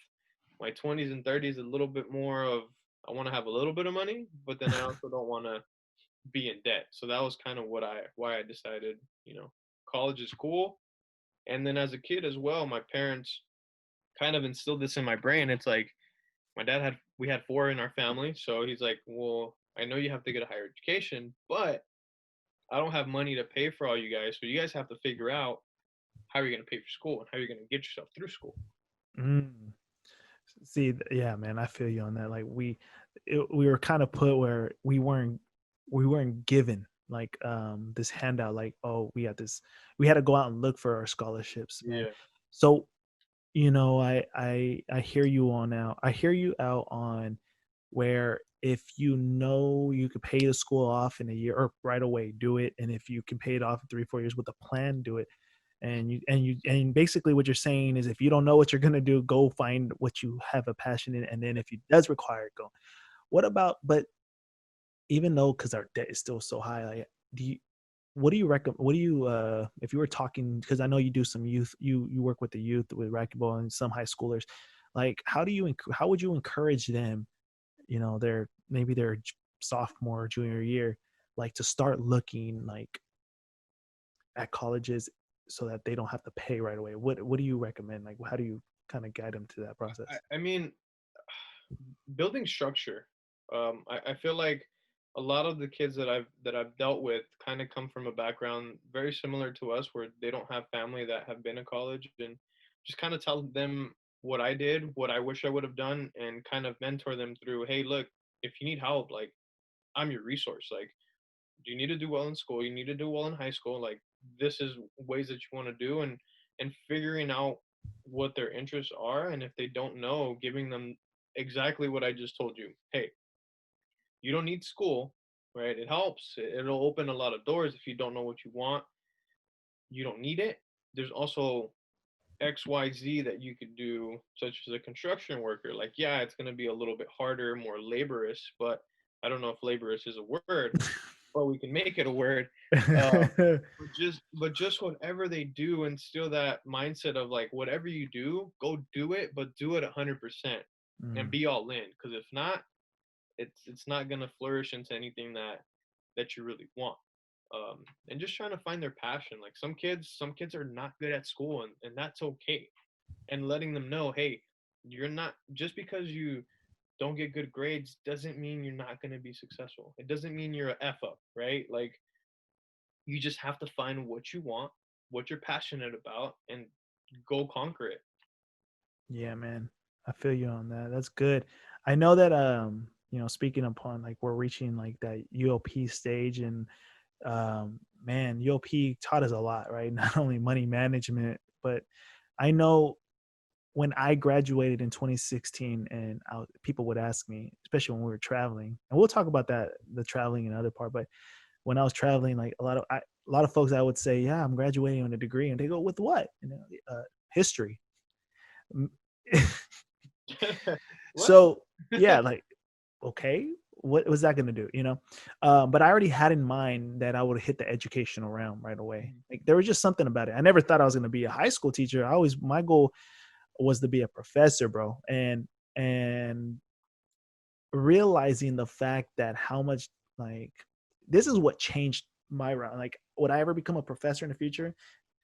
my 20s and 30s a little bit more of, I want to have a little bit of money, but then I also don't want to be in debt. So that was kind of why I decided, college is cool. And then as a kid as well, my parents kind of instilled this in my brain. It's like, we had four in our family, so he's like, "Well, I know you have to get a higher education, but I don't have money to pay for all you guys, so you guys have to figure out how you're going to pay for school and how you're going to get yourself through school."
Mm. See, yeah, man, I feel you on that. Like we were kind of put where we weren't given. this handout, like, oh, we had to go out and look for our scholarships, man.
Yeah.
So, I hear you on now. I hear you out on where if you know you could pay the school off in a year or right away, do it. And if you can pay it off in 3, 4 years with a plan, do it. And basically what you're saying is if you don't know what you're gonna do, go find what you have a passion in, and then if it does require it, go. What about but even though because our debt is still so high, like, do you what do you recommend? What do you if you were talking, because I know you do some youth, you work with the youth with racquetball and some high schoolers, like how would you encourage them, they're maybe their sophomore or junior year, like to start looking like at colleges so that they don't have to pay right away? What do you recommend? Like how do you kind of guide them to that process?
I mean, building structure. I feel like a lot of the kids that I've dealt with kind of come from a background very similar to us, where they don't have family that have been to college, and just kind of tell them what I did, what I wish I would have done, and kind of mentor them through. Hey, look, if you need help, like I'm your resource. Like you need to do well in school, you need to do well in high school. Like this is ways that you want to do, and figuring out what their interests are, and if they don't know, giving them exactly what I just told you. Hey, you don't need school, right? It helps. It'll open a lot of doors. If you don't know what you want, you don't need it. There's also XYZ that you could do, such as a construction worker. Like, yeah, it's going to be a little bit harder, more laborious, but I don't know if laborious is a word, but we can make it a word. But just whatever they do, instill that mindset of like whatever you do, go do it, but do it 100% and
Mm,
be all in. Because if not, it's not gonna flourish into anything that you really want. And just trying to find their passion. Like some kids are not good at school, and that's okay. And letting them know, hey, you're not just because you don't get good grades doesn't mean you're not going to be successful. It doesn't mean you're a f up, right? Like you just have to find what you want, what you're passionate about, and go conquer it.
yeah, man. I feel you on that. That's good. I know that speaking upon like we're reaching like that UOP stage, and man, UOP taught us a lot, right? Not only money management, but I know when I graduated in 2016, and people would ask me, especially when we were traveling, and we'll talk about that, the traveling and other part. But when I was traveling, like a lot of folks, I would say, "Yeah, I'm graduating on a degree," and they go, "With what?" History.
What?
So yeah, like okay, what was that going to do? But I already had in mind that I would hit the educational realm right away.
Mhm.
Like there was just something about it. I never thought I was going to be a high school teacher. My goal was to be a professor, bro. And realizing the fact that how much, like, this is what changed my route. Like, would I ever become a professor in the future?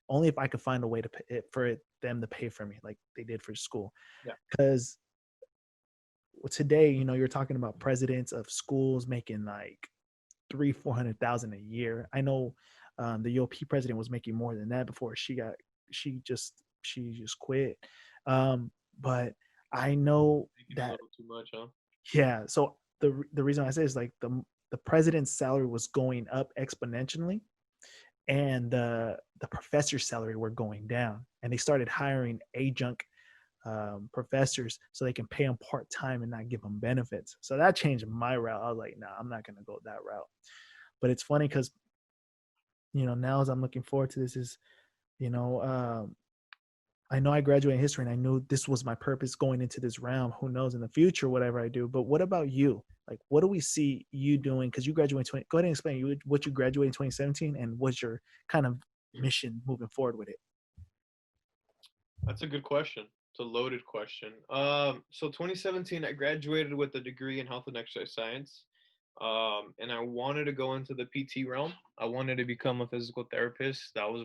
Only if I could find a way to them to pay for me, like they did for school.
Yeah.
Because today, you're talking about presidents of schools making like 400,000 a year. I know the UOP president was making more than that before she just quit. But I know
Making a
that,
little too much, huh?
yeah. So the reason I say is like the president's salary was going up exponentially, and the professor's salary were going down, and they started hiring adjunct professors so they can pay them part time and not give them benefits. So that changed my route. I was like, nah, I'm not gonna go that route. But it's funny because now as I'm looking forward to this is, you know, um, I know I graduated in history and I knew this was my purpose going into this realm. Who knows in the future, whatever I do. But what about you? Like, what do we see you doing? Because you graduated 20, go ahead and explain what you graduated in 2017 and what's your kind of mission moving forward with it.
That's a good question. It's a loaded question. So 2017, I graduated with a degree in health and exercise science. And I wanted to go into the PT realm. I wanted to become a physical therapist. That was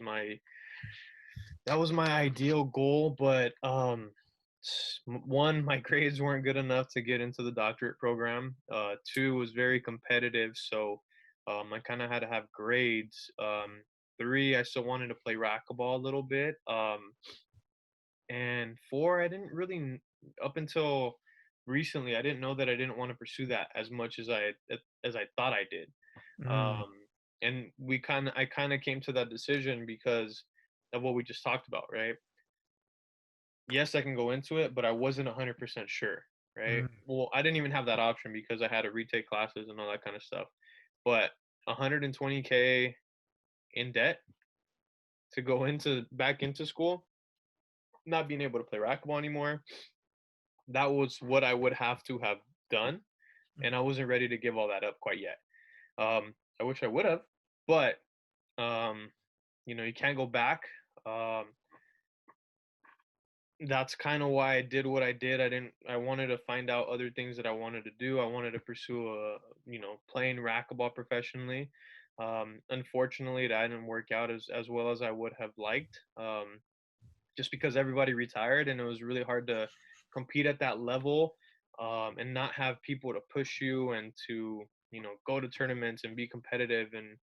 my ideal goal, but one, my grades weren't good enough to get into the doctorate program. Two, was very competitive, so I kind of had to have grades. Three, I still wanted to play racquetball a little bit. And four, I didn't really up until recently, I didn't know that I didn't want to pursue that as much as I thought I did.
Mm,
Um, And I kind of came to that decision because of what we just talked about, right? Yes, I can go into it, but I wasn't 100% sure, right?
Mm,
Well, I didn't even have that option because I had to retake classes and all that kind of stuff. But 120K in debt to go into back into school, not being able to play racquetball anymore, that was what I would have to have done, and I wasn't ready to give all that up quite yet. I wish I would have, but um, you can't go back. Um, that's kind of why I did what I did. I wanted to find out other things that I wanted to do. I wanted to pursue playing racquetball professionally. Unfortunately, that didn't work out as well as I would have liked. Just because everybody retired and it was really hard to compete at that level, and not have people to push you and to go to tournaments and be competitive, and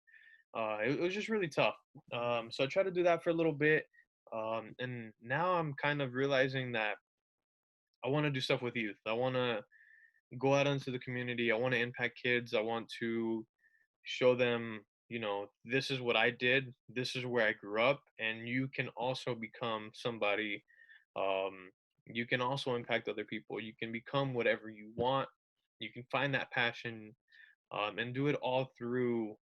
it was just really tough. So I tried to do that for a little bit, and now I'm kind of realizing that I want to do stuff with youth. I want to go out into the community. I want to impact kids. I want to show them, this is what I did, this is where I grew up, and you can also become somebody. You can also impact other people. You can become whatever you want. You can find that passion, and do it all through,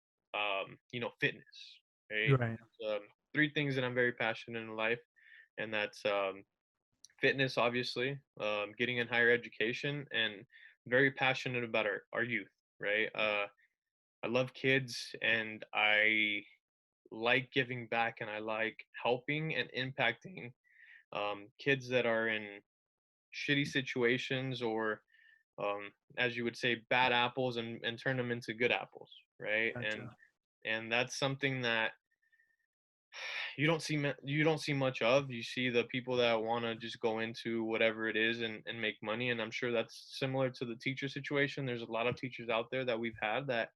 fitness, right?
right.
Three things that I'm very passionate in life, and that's fitness, obviously, getting in higher education, and very passionate about our youth, right? I love kids, and I like giving back, and I like helping and impacting kids that are in shitty situations, or as you would say, bad apples, and turn them into good apples, right? and
Gotcha.
and that's something that you don't see much of. You see the people that want to just go into whatever it is, and make money, and I'm sure that's similar to the teacher situation. There's a lot of teachers out there that we've had that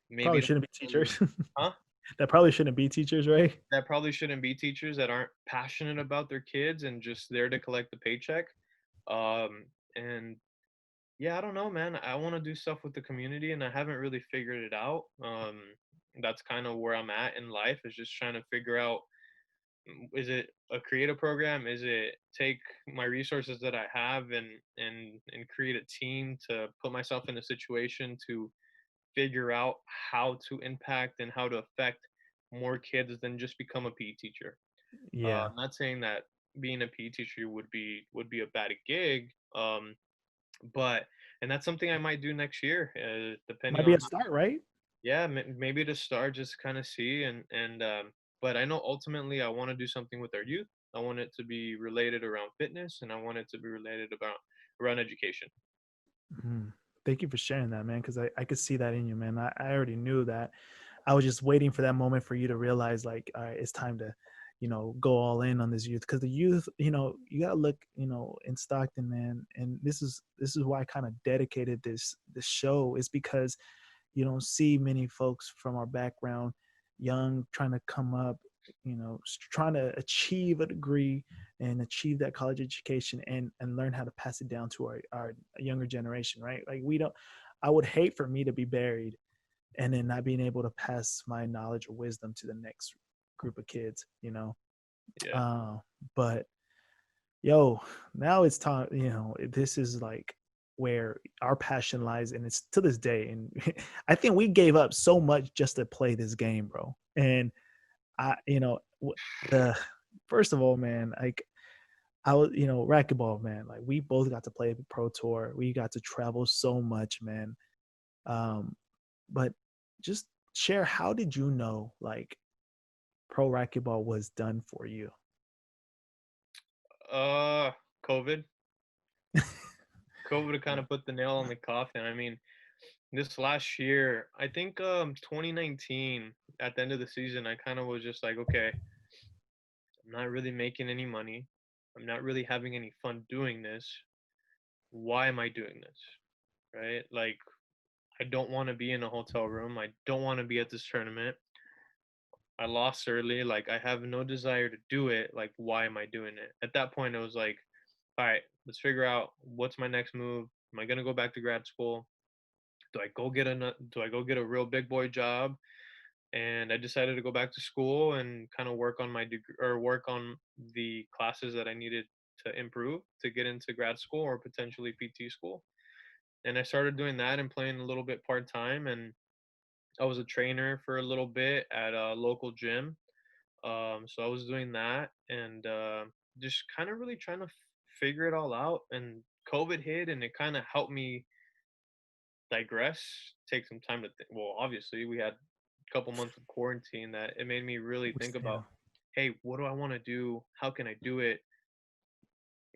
maybe
Probably
don't
shouldn't be
really,
teachers.
huh?
That probably shouldn't be teachers, right?
That probably shouldn't be teachers, that aren't passionate about their kids and just there to collect the paycheck. And yeah, I don't know, man. I want to do stuff with the community, and I haven't really figured it out. That's kind of where I'm at in life, is just trying to figure out, is it a creative program? Is it take my resources that I have, and create a team to put myself in a situation to figure out how to impact and how to affect more kids than just become a PE teacher.
Yeah.
I'm not saying that being a PE teacher would be a bad gig, but and that's something I might do next year, depending
Might be
on
a start, right?
yeah, maybe to start, just kind of see, and but I know ultimately I want to do something with our youth. I want it to be related around fitness, and I want it to be related about around education.
Mhm. Thank you for sharing that, man, because I could see that in you, man. I already knew that. I was just waiting for that moment for you to realize, like, all right, it's time to, go all in on this youth. Because the youth, you gotta look, in Stockton, man. And this is why I kind of dedicated this show, is because you don't see many folks from our background, young, trying to come up, trying to achieve a degree and achieve that college education, and learn how to pass it down to our younger generation, right? Like, we don't. I would hate for me to be buried and then not being able to pass my knowledge or wisdom to the next group of kids.
Yeah,
Uh, but yo, now it's time. This is like where our passion lies, and it's to this day. And I think we gave up so much just to play this game, bro. And the first of all, man, like, I was, racquetball, man. Like, we both got to play the pro tour. We got to travel so much, man. Um, but just share, how did you know, like, pro racquetball was done for you?
uh, COVID. COVID kind of put the nail on the coffin. I mean, this last year, I think 2019, at the end of the season, I kind of was just like, okay, I'm not really making any money. I'm not really having any fun doing this. Why am I doing this? Right? Like, I don't want to be in a hotel room. I don't want to be at this tournament. I lost early. Like, I have no desire to do it. Like, why am I doing it? At that point, it was like, all right, let's figure out what's my next move. Am I going to go back to grad school? do I go get a real big boy job? And I decided to go back to school and kind of work on my degree or work on the classes that I needed to improve to get into grad school or potentially PT school. And I started doing that and playing a little bit part time. And I was a trainer for a little bit at a local gym. So I was doing that and just kind of really trying to figure it all out. And COVID hit, and it kind of helped me digress, take some time to think. Well, obviously, we had a couple months of quarantine that it made me really
Which
think
yeah.
about, hey, what do I want to do? How can I do it?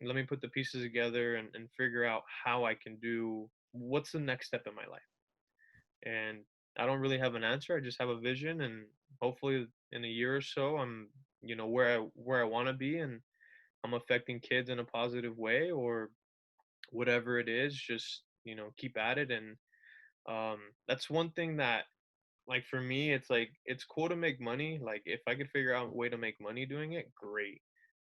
Let me put the pieces together and figure out how I can do what's the next step in my life. And I don't really have an answer. I just have a vision, and hopefully in a year or so, I'm where I want to be, and I'm affecting kids in a positive way or whatever it is. Just keep at it, and that's one thing that like for me, it's like it's cool to make money. Like if I could figure out a way to make money doing it, great.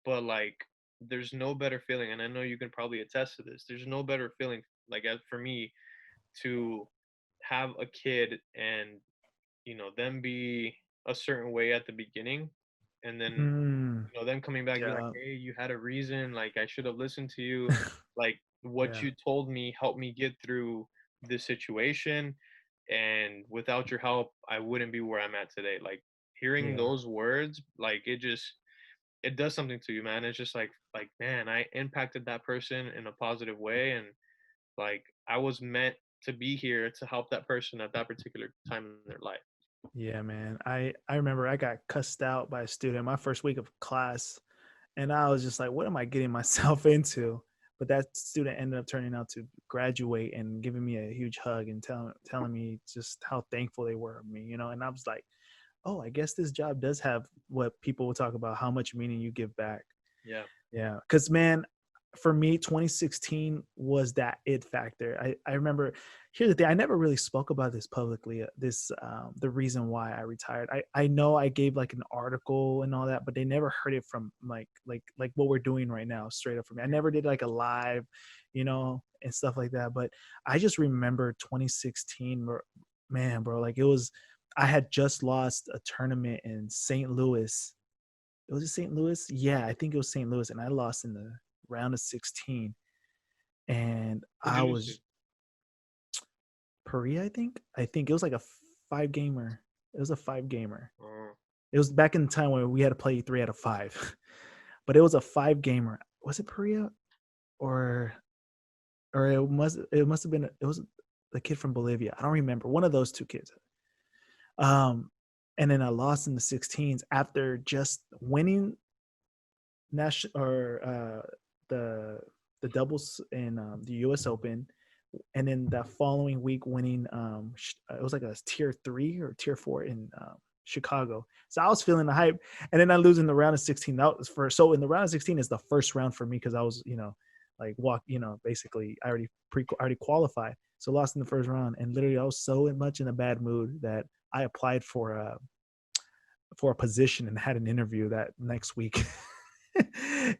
But like there's no better feeling, and I know you can probably attest to this. There's no better feeling like as for me to have a kid and them be a certain way at the beginning, and then
Mm,
them coming back be like,
yeah.
hey, you had a reason, like I should have listened to you, like what
Yeah.
you told me helped me get through this situation, and without your help I wouldn't be where I'm at today. Like hearing
Yeah.
those words, like it does something to you, man. It's just like man, I impacted that person in a positive way, and like I was meant to be here to help that person at that particular time in their life.
Yeah, man. I remember I got cussed out by a student my first week of class, and I was just like, "What am I getting myself into?" But that student ended up turning out to graduate and giving me a huge hug and telling me just how thankful they were of me, And I was like, "Oh, I guess this job does have what people will talk about, how much meaning you give back."
Yeah.
Yeah, because man, for me, 2016 was that it factor. I remember. Here's the thing: I never really spoke about this publicly. This the reason why I retired. I know I gave like an article and all that, but they never heard it from like what we're doing right now, straight up from me. I never did like a live, and stuff like that. But I just remember 2016, man, bro. Like it was. I had just lost a tournament in St. Louis. Was it St. Louis? Yeah, I think it was St. Louis, and I lost in the round of 16. And
Who'd
I
you lose to?
was Perea, I think. I think it was like a five gamer. It was a five gamer.
Oh,
It was back in the time when we had to play 3 out of 5, but it was a five gamer. Was it Perea or it must have been it was the kid from Bolivia. I don't remember, one of those two kids. Um, and then I lost in the 16s after just winning national or the the doubles in the U.S. Open, and then the following week winning it was like a tier 3 or tier 4 in Chicago. So I was feeling the hype, and then I lose in the round of 16. That was for so in the round of 16 is the first round for me because I was like basically I already qualified. So lost in the first round, and literally I was so much in a bad mood that I applied for a position and had an interview that next week.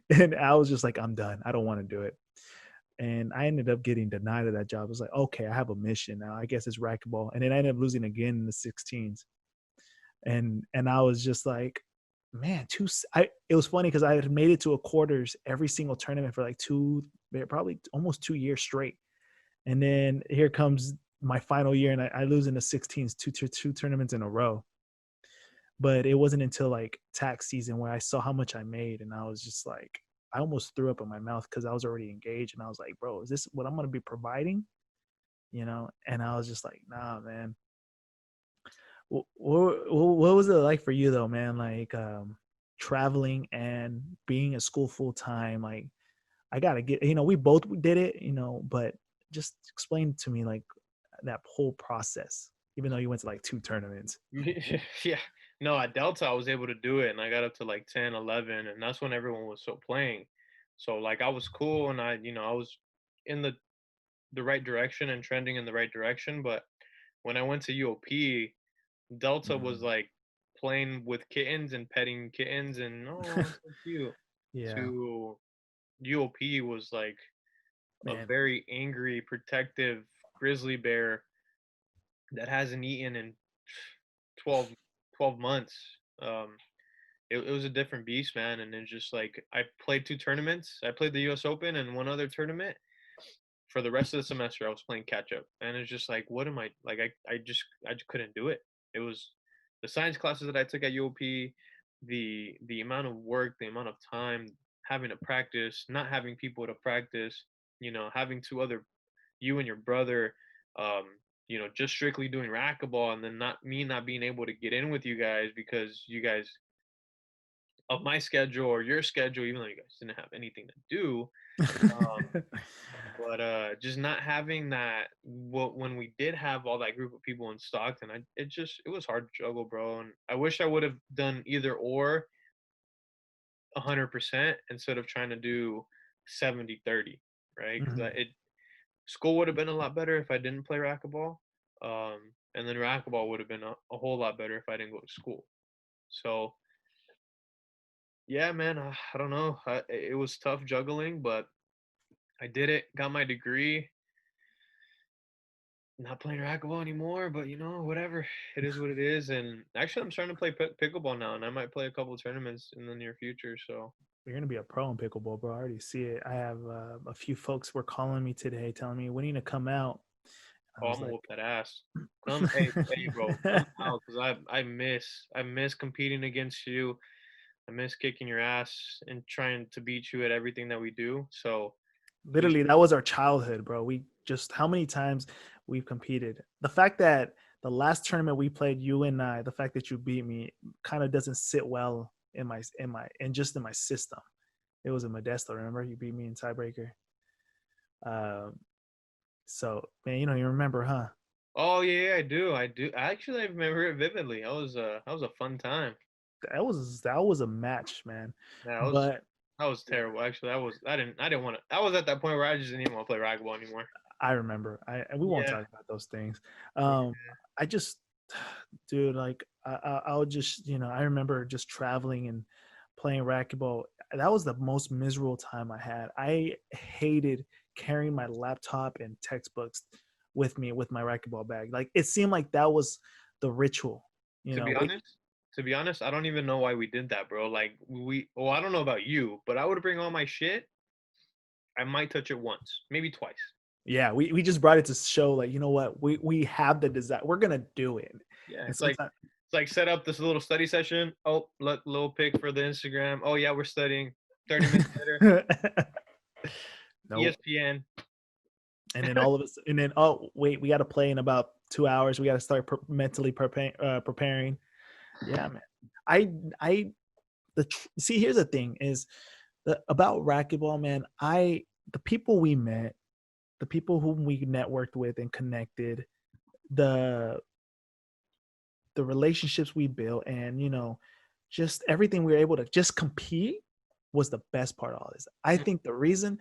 And I was just like, I'm done. I don't want to do it. And I ended up getting denied of that job. I was like, okay, I have a mission now. I guess it's racquetball. And then I ended up losing again in the 16s. And I was just like, man, it was funny because I had made it to a quarters every single tournament for like probably almost 2 years straight. And then here comes my final year, and I lose in the 16s, two tournaments in a row. But it wasn't until like tax season where I saw how much I made, and I was just like, I almost threw up in my mouth because I was already engaged, and I was like, bro, is this what I'm gonna be providing? And I was just like, nah, man. What was it like for you though, man? Like traveling and being at school full time. Like I gotta get, we both did it, but just explain to me like that whole process, even though you went to like two tournaments.
yeah. No, at Delta I was able to do it, and I got up to like 10, 11, and that's when everyone was so playing. So like I was cool, and I was in the right direction and trending in the right direction. But when I went to UOP, Delta was
Mm.
like playing with kittens and petting kittens and oh, it's so cute.
Yeah,
To UOP was like a
man.
very angry, protective grizzly bear that hasn't eaten in 12, 12 months. Um, it was a different beast, man. And it's just like I played two tournaments. I played the U.S. Open and one other tournament. For the rest of the semester, I was playing catch up, and it's just like, what am I like? I just couldn't do it. It was the science classes that I took at UOP, the amount of work, the amount of time having to practice, not having people to practice, having two other you and your brother, um, just strictly doing racquetball, and then not being able to get in with you guys because you guys of my schedule or your schedule, even though you guys didn't have anything to do. Um, but just not having that. When we did have all that group of people in Stockton, it was hard to juggle, bro. And I wish I would have done either or 100% instead of trying to do 70-30, right? Because
Mhm.
it school would have been a lot better if I didn't play racquetball. And then racquetball would have been a whole lot better if I didn't go to school. So yeah, man, I don't know. It was tough juggling, but I did it. Got my degree. Not playing racquetball anymore, but whatever. It is what it is. And actually, I'm starting to play pickleball now, and I might play a couple of tournaments in the near future. So,
You're gonna be a pro in pickleball, bro. I already see it. I have a few folks were calling me today, telling me we need to come out. I
oh,
was
I'm gonna
like,
whoop that ass. Come, hey, bro, come out because I miss competing against you. I miss kicking your ass and trying to beat you at everything that we do. So we
literally, that was our childhood, bro. We just how many times we've competed. The fact that the last tournament we played, you and I, the fact that you beat me, kind of doesn't sit well in just in my system. It was in Modesto. Remember, you beat me in tiebreaker. Um, so man, you remember, huh?
Oh yeah, I do. I do. Actually, I remember it vividly. That was a fun time.
That was a match, man.
That was
But
that was terrible. Actually, I didn't want to. I was at that point where I just didn't even want to play racquetball anymore.
I remember. And we won't
Yeah.
talk about those things.
Yeah.
I just, dude, like I would just, I remember just traveling and playing racquetball. That was the most miserable time I had. I hated carrying my laptop and textbooks with me with my racquetball bag. Like it seemed like that was the ritual.
To be
Wake.
honest, I don't even know why we did that, bro. Like well, I don't know about you, but I would bring all my shit. I might touch it once, maybe twice.
Yeah, we just brought it to show, like, you know what, we have the desire. We're gonna do it,
Yeah,
and sometimes
it's like set up this little study session. Oh, look, little pic for the Instagram. Oh yeah, we're studying. 30 minutes later,
nope.
ESPN.
And then all of us, and then oh wait, we got to play in about 2 hours. We got to start mentally preparing. Yeah, man. I I see. Here's the thing: is about racquetball, man. The people we met, the people whom we networked with and connected, the the relationships we built, and just everything we were able to just compete was the best part of all this. I think the reason,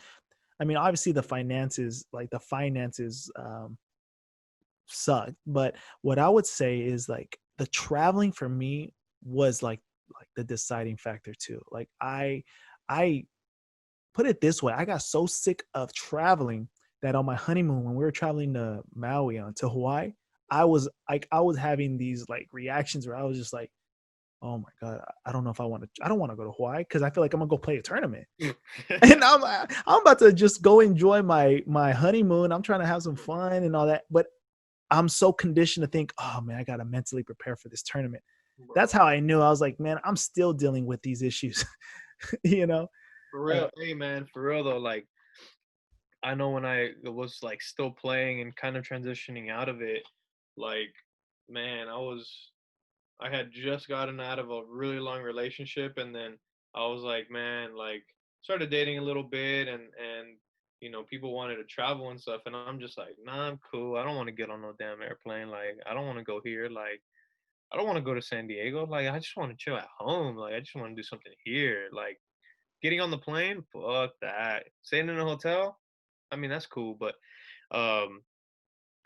I mean, obviously the finances sucked, but what I would say is like the traveling for me was like the deciding factor too. Like I put it this way, I got so sick of traveling that on my honeymoon when we were traveling to Maui to Hawaii, I was having these like reactions where I was just like, oh my god, I don't know if I don't want to go to Hawaii because I feel like I'm gonna go play a tournament. And I'm about to just go enjoy my honeymoon. I'm trying to have some fun and all that, but I'm so conditioned to think, oh man, I gotta mentally prepare for this tournament. That's
Bro,
how I knew. I was like, man, I'm still dealing with these issues. you know,
for
uh,
real. Hey man, for real though. Like I know when I was like still playing and kind of transitioning out of it, like man, I had just gotten out of a really long relationship, and then I was like, man, like started dating a little bit, and people wanted to travel and stuff, and I'm just like, nah, I'm cool. I don't want to get on no damn airplane. Like I don't want to go here. Like I don't want to go to San Diego. Like I just want to chill at home. Like I just want to do something here. Like getting on the plane, fuck that. Staying in a hotel, I mean that's cool, but um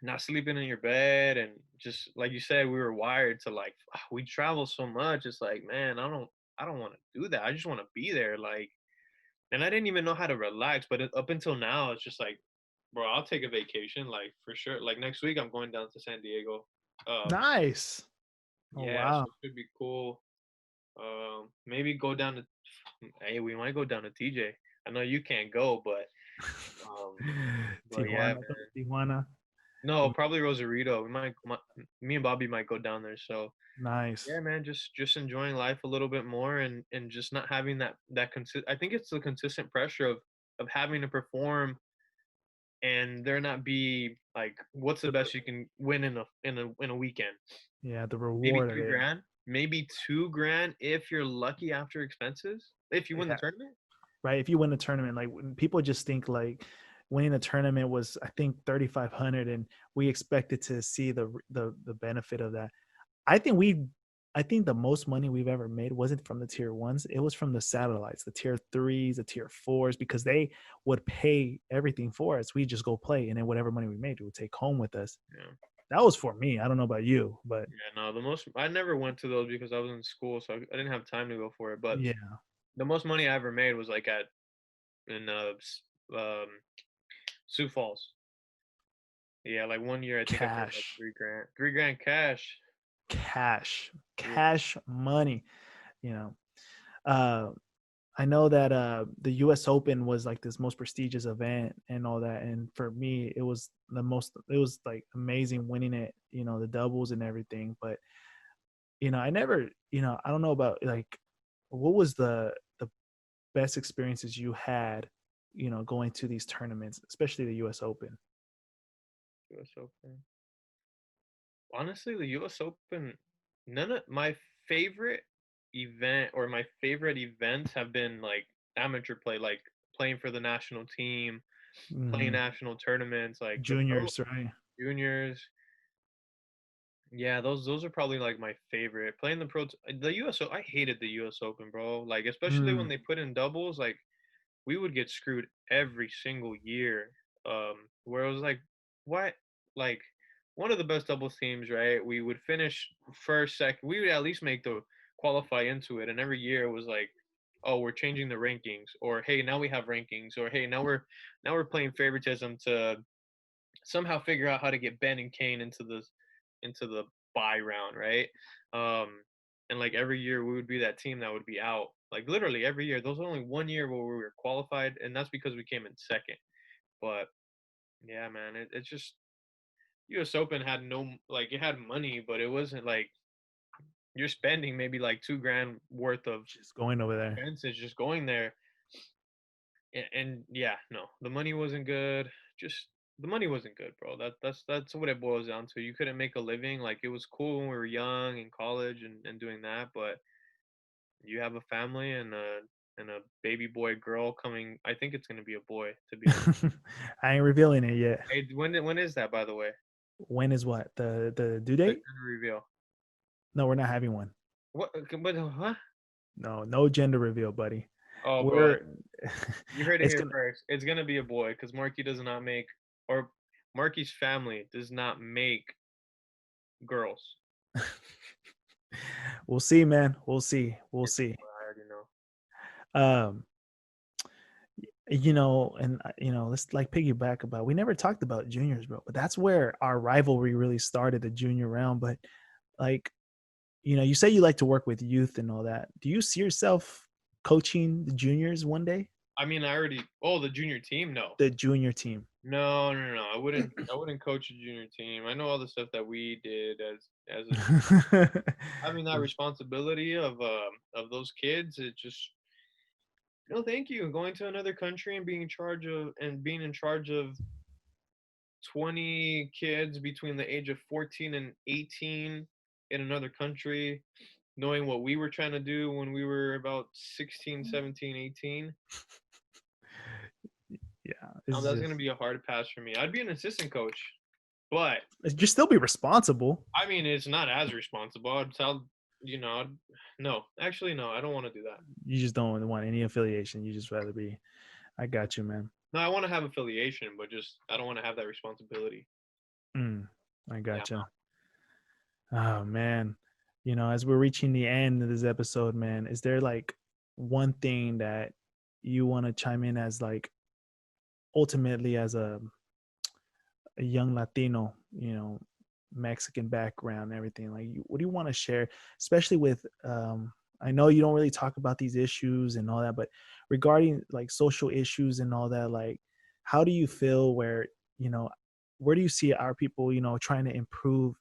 not sleeping in your bed and just like you said, we were wired to like we travel so much. It's like, man, I don't want to do that. I just want to be there. Like, and I didn't even know how to relax. But up until now, it's just like bro, I'll take a vacation, like for sure. Like next week, I'm going down to San Diego.
Nice. Oh,
Yeah, so
wow.
it should be cool. Maybe go down to. Hey, we might go down to TJ. I know you can't go, um, but yeah,
Tijuana,
man.
Tijuana.
No, probably Rosarito. Me and Bobby might go down there. So
Nice.
yeah, man, just enjoying life a little bit more, and just not having that consist. I think it's the consistent pressure of having to perform, and there not be like, what's the
The
best you can win in a weekend?
Yeah, the
Maybe
reward of
three
it.
grand, maybe 2 grand if you're lucky after expenses. If you win the
Yeah,
tournament.
right. If you win a tournament, like when people just think like winning a tournament was, I think 3,500, and we expected to see the benefit of that. I think we, I think the most money we've ever made wasn't from the tier ones. It was from the satellites, the tier threes, the tier fours, because they would pay everything for us. We just go play, and then whatever money we made, we would take home with us.
Yeah.
That was for me. I don't know about you, but
Yeah, no, the most I never went to those because I was in school, so I didn't have time to go for it. But
yeah,
the most money I ever made was like at in um Sioux Falls. Yeah, like 1 year I think I made like
cash,
3 grand. 3 grand cash.
cash,
Yeah.
cash money. You know, uh, I know that the U.S. Open was like this most prestigious event and all that, and for me, it was the most. It was like amazing winning it. You know, the doubles and everything. But I never. I don't know about like what was the best experiences you had. Going to these tournaments, especially the U.S. Open.
US Open. Honestly, the US Open, none of my favorite event or my favorite events have been like amateur play, like playing for the national team, playing
Hmm.
national tournaments, like the pro
Juniors, right?
juniors. Yeah, those are probably like my favorite. Playing the US. I hated the US Open, bro. Like especially when
Mm.
they put in doubles, like we would get screwed every single year. Where it was like, what? Like one of the best doubles teams, right? We would finish first, second. We would at least make the qualify into it, and every year it was like, oh, we're changing the rankings, or hey, now we have rankings, or hey, now we're playing favoritism to somehow figure out how to get Ben and Kane into the buy round, right? Um, and like every year we would be that team that would be out. Like literally every year. There was only 1 year where we were qualified, and that's because we came in second. But yeah, man, it's just U.S. Open had no like it had money, but it wasn't like you're spending maybe like 2 grand worth of
Just going over there.
expenses just going there. And yeah, no, the money wasn't good. Just the money wasn't good, bro. That's what it boils down to. You couldn't make a living. Like it was cool when we were young in college and doing that, but you have a family and a baby boy girl coming. I think it's gonna be a boy, to be honest.
I ain't revealing it yet.
Hey, when is that, by the way?
When is what? The due
The
date?
gender reveal.
No, we're not having one.
What? But huh?
No, no gender reveal, buddy.
Oh, bro,
We're
you heard it
it's
here
gonna
first. It's gonna be a boy because Marky does not make, or Marky's family does not make girls.
we'll see, man. We'll see. We'll
It's a
see.
boy. I already know.
Um, and let's like piggyback about we never talked about juniors, bro. But that's where our rivalry really started, the junior round. But like, you say you like to work with youth and all that. Do you see yourself coaching the juniors one day?
I mean, I already. Oh, the junior team? No,
The junior team.
no, no, no, no. I wouldn't. I wouldn't coach a junior team. I know all the stuff that we did as a having that responsibility of those kids. It just no, thank you. Going to another country and being in charge of 20 kids between the age of 14 and 18 in another country, knowing what we were trying to do when we were about 16, 17, 18.
Yeah, it's
That's gonna
just
be a hard pass for me. I'd be an assistant coach, but
you still be responsible.
I mean, it's not as responsible. I'd tell no, actually, no, I don't want to do that.
You just don't want any affiliation. You just rather be. I got you, man.
No, I want to have affiliation, but just I don't want to have that responsibility.
Mm, I
Yeah.
gotcha. Oh man, as we're reaching the end of this episode, man, is there like one thing that you want to chime in as like ultimately as a a young Latino, Mexican background, and everything. Like, what do you want to share, especially with? I know you don't really talk about these issues and all that, but regarding like social issues and all that, like, how do you feel? You know, where do you see our people, trying to improve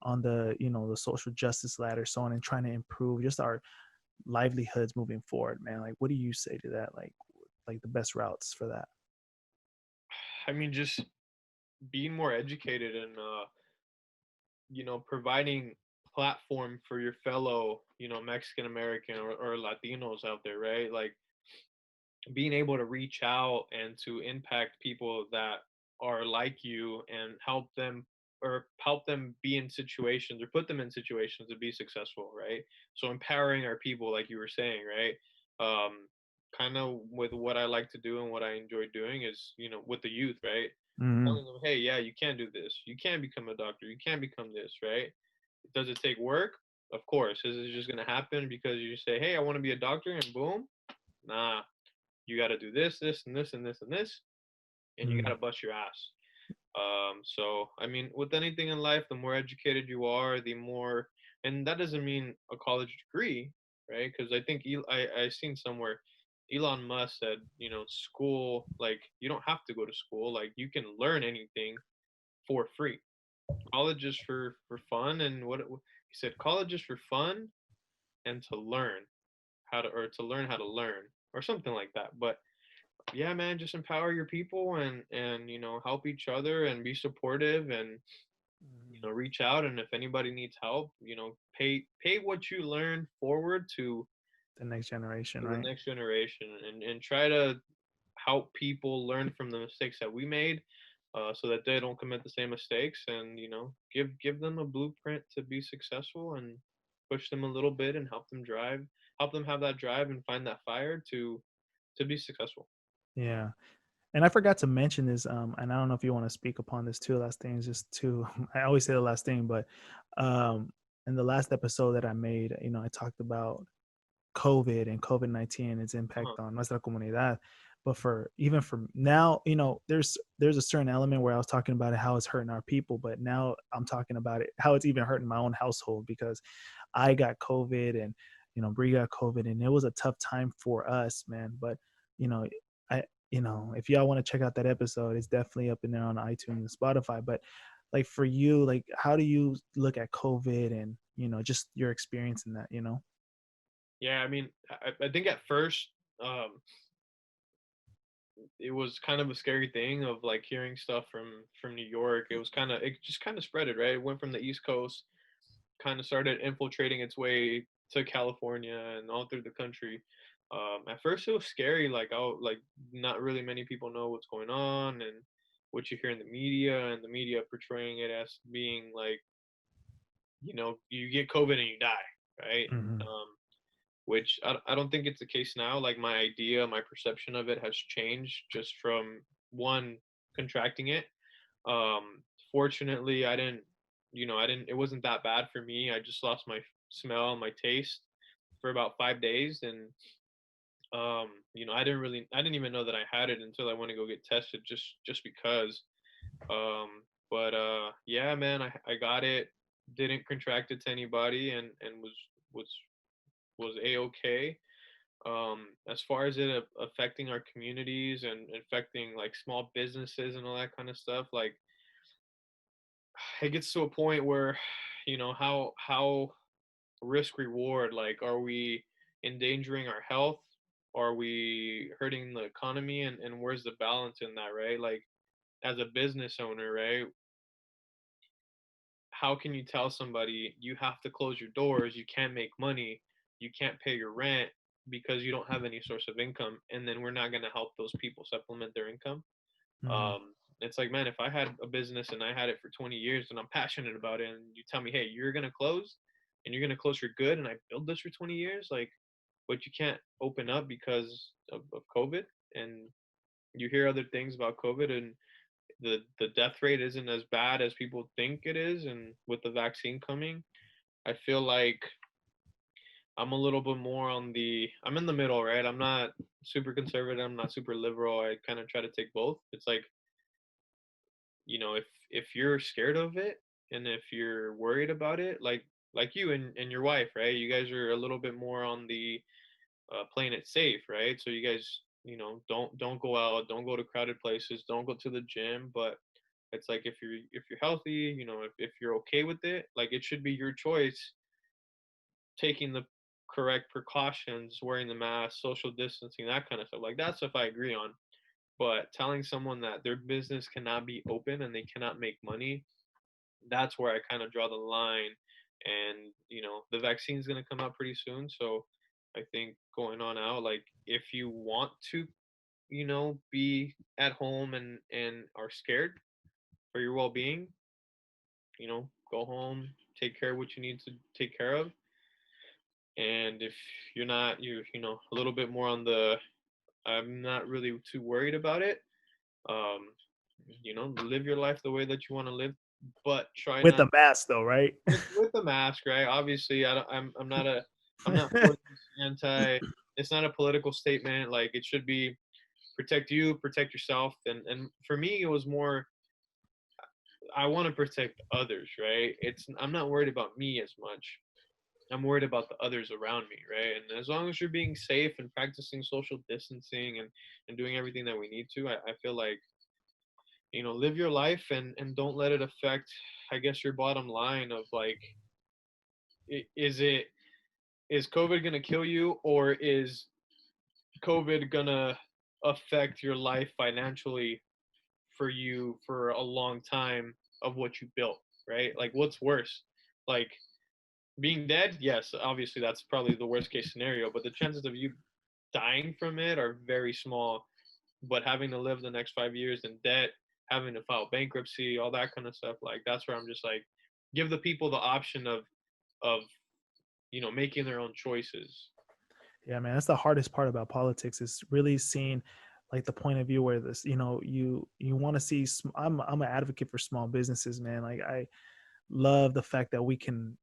on the social justice ladder, so on, and trying to improve just our livelihoods moving forward, man? Like, what do you say to that? Like the best routes for that?
I mean, just being more educated and providing platform for your fellow, Mexican American or Latinos out there, right? Like being able to reach out and to impact people that are like you and help them be in situations or put them in situations to be successful, right? So empowering our people, like you were saying, right? um Kind of with what I like to do and what I enjoy doing is, with the youth, right?
Hmm.
Telling them, hey, yeah, you can do this, you can become a doctor, you can become this, right? Does it take work? Of course. Is it just going to happen because you say, hey, I want to be a doctor, and boom? Nah, you got to do this, this, and this, and this, and this, and you got
Hmm.
to bust your ass. So I mean, with anything in life, the more educated you are, the more, and that doesn't mean a college degree, right? Because I think I seen somewhere Elon Musk said, school, like you don't have to go to school, like you can learn anything for free. College is for fun, and he said, college is for fun and to learn how to learn or something like that. But yeah, man, just empower your people and help each other and be supportive and
Hmm.
reach out, and if anybody needs help, pay what you learn forward
The next generation,
to the
right?
next generation, and try to help people learn from the mistakes that we made, so that they don't commit the same mistakes, and give them a blueprint to be successful, and push them a little bit and help them have that drive and find that fire to be successful.
Yeah. And I forgot to mention this, and I don't know if you want to speak upon this too. Last thing is just too. I always say the last thing, but um, in the last episode that I made, I talked about COVID and COVID-19 and its
Uh-huh.
impact on nuestra comunidad. But for even for now, there's a certain element where I was talking about it, how it's hurting our people, but now I'm talking about it, how it's even hurting my own household because I got COVID and Bree got COVID, and it was a tough time for us, man. But you know, I if y'all want to check out that episode, it's definitely up in there on iTunes and Spotify. But like for you, like how do you look at COVID and just your experience in that?
Yeah, I mean, I think at first, um, it was kind of a scary thing of like hearing stuff from New York. It just kind of spread it, right? It went from the East Coast, kind of started infiltrating its way to California and all through the country. At first, it was scary. Like not really many people know what's going on and what you hear in the media, and the media portraying it as being like, you get COVID and you die, right?
Hmm.
Um, which I don't think it's the case now. Like my perception of it has changed just from one, contracting it. Um, Fortunately, it wasn't that bad for me. I just lost my smell and my taste for about 5 days, and I didn't even know that I had it until I went to go get tested, just because. But yeah, man, I got it, didn't contract it to anybody, and was was a okay. As far as it affecting our communities and affecting like small businesses and all that kind of stuff, like it gets to a point where, how risk reward, like, are we endangering our health, are we hurting the economy, and where's the balance in that, right? Like, as a business owner, right, how can you tell somebody you have to close your doors, you can't make money, you can't pay your rent because you don't have any source of income, and then we're not going to help those people supplement their income?
Hmm.
It's like, man, if I had a business and I had it for 20 years and I'm passionate about it, and you tell me, hey, you're going to close and you're going to close for good, and I build this for 20 years, like, but you can't open up because of COVID, and you hear other things about COVID, and the death rate isn't as bad as people think it is, and with the vaccine coming, I feel like I'm a little bit more I'm in the middle, right? I'm not super conservative, I'm not super liberal. I kind of try to take both. It's like, if you're scared of it and if you're worried about it, like you and your wife, right? You guys are a little bit more on the playing it safe, right? So you guys, don't go out, don't go to crowded places, don't go to the gym. But it's like if you're healthy, if you're okay with it, like it should be your choice, taking the correct precautions, wearing the mask, social distancing, that kind of stuff. Like that stuff I agree on. But telling someone that their business cannot be open and they cannot make money, that's where I kind of draw the line. And the vaccine is going to come out pretty soon, so I think going on out, like if you want to, be at home and are scared for your well-being, go home, take care of what you need to take care of. And if you're not, a little bit more on the I'm not really too worried about it. um Live your life the way that you want to live, but try
With
not
a mask though, right?
with the mask, right? Obviously, I don't, I'm not for this anti. It's not a political statement. Like it should be protect you, protect yourself, and for me, it was more I want to protect others, right? I'm not worried about me as much. I'm worried about the others around me, right? And as long as you're being safe and practicing social distancing and doing everything that we need to, I feel like live your life and don't let it affect, I guess, your bottom line of like, is it is COVID gonna kill you, or is COVID gonna affect your life financially for you for a long time of what you built, right? Like, what's worse? Like being dead? Yes, obviously that's probably the worst case scenario, but the chances of you dying from it are very small. But having to live the next 5 years in debt, having to file bankruptcy, all that kind of stuff, like that's where I'm just like, give the people the option of making their own choices.
Yeah, man, that's the hardest part about politics is really seeing like the point of view where this, you want to see. I'm an advocate for small businesses, man. Like I love the fact that we can,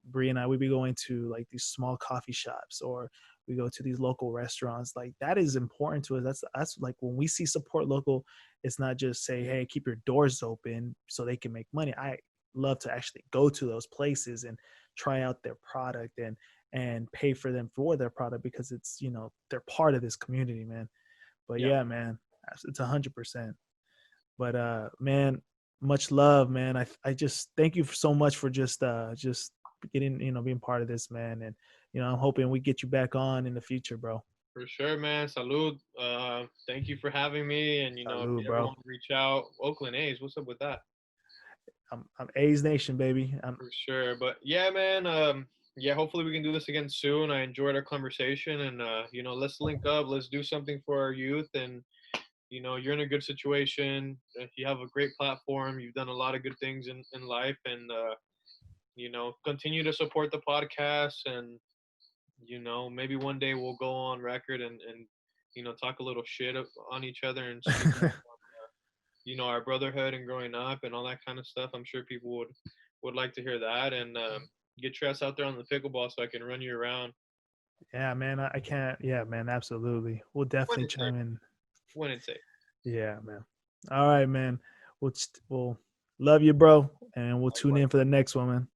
Bree and I, we be going to like these small coffee shops or we go to these local restaurants. Like that is important to us. That's like when we see support local, it's not just say, hey, keep your doors open so they can make money. I love to actually go to those places and try out their product and pay for them for their product because it's they're part of this community, man. But
Yeah,
yeah, man, it's 100%. But man, much love, man. I just thank you so much for just getting being part of this, man. And I'm hoping we get you back on in the future, bro.
for sure, man. Salud. Thank you for having me. And if
Salud,
you ever
bro.
want to reach out, Oakland A's, what's up with that?
I'm A's Nation, baby.
For sure. But yeah, man. Yeah, hopefully we can do this again soon. I enjoyed our conversation, and let's link up. Let's do something for our youth. And you're in a good situation. You have a great platform. You've done a lot of good things in life, and continue to support the podcast. And maybe one day we'll go on record and talk a little shit on each other and speak our brotherhood and growing up and all that kind of stuff. I'm sure people would like to hear that. And get your ass out there on the pickleball so I can run you around
Yeah, man. I can't. Yeah, man. Absolutely. We'll
when
definitely
it's safe.
chime in.
When it's safe.
Yeah, man. All right, man. We'll love you, bro, and we'll tune in
Likewise.
for the next one, man.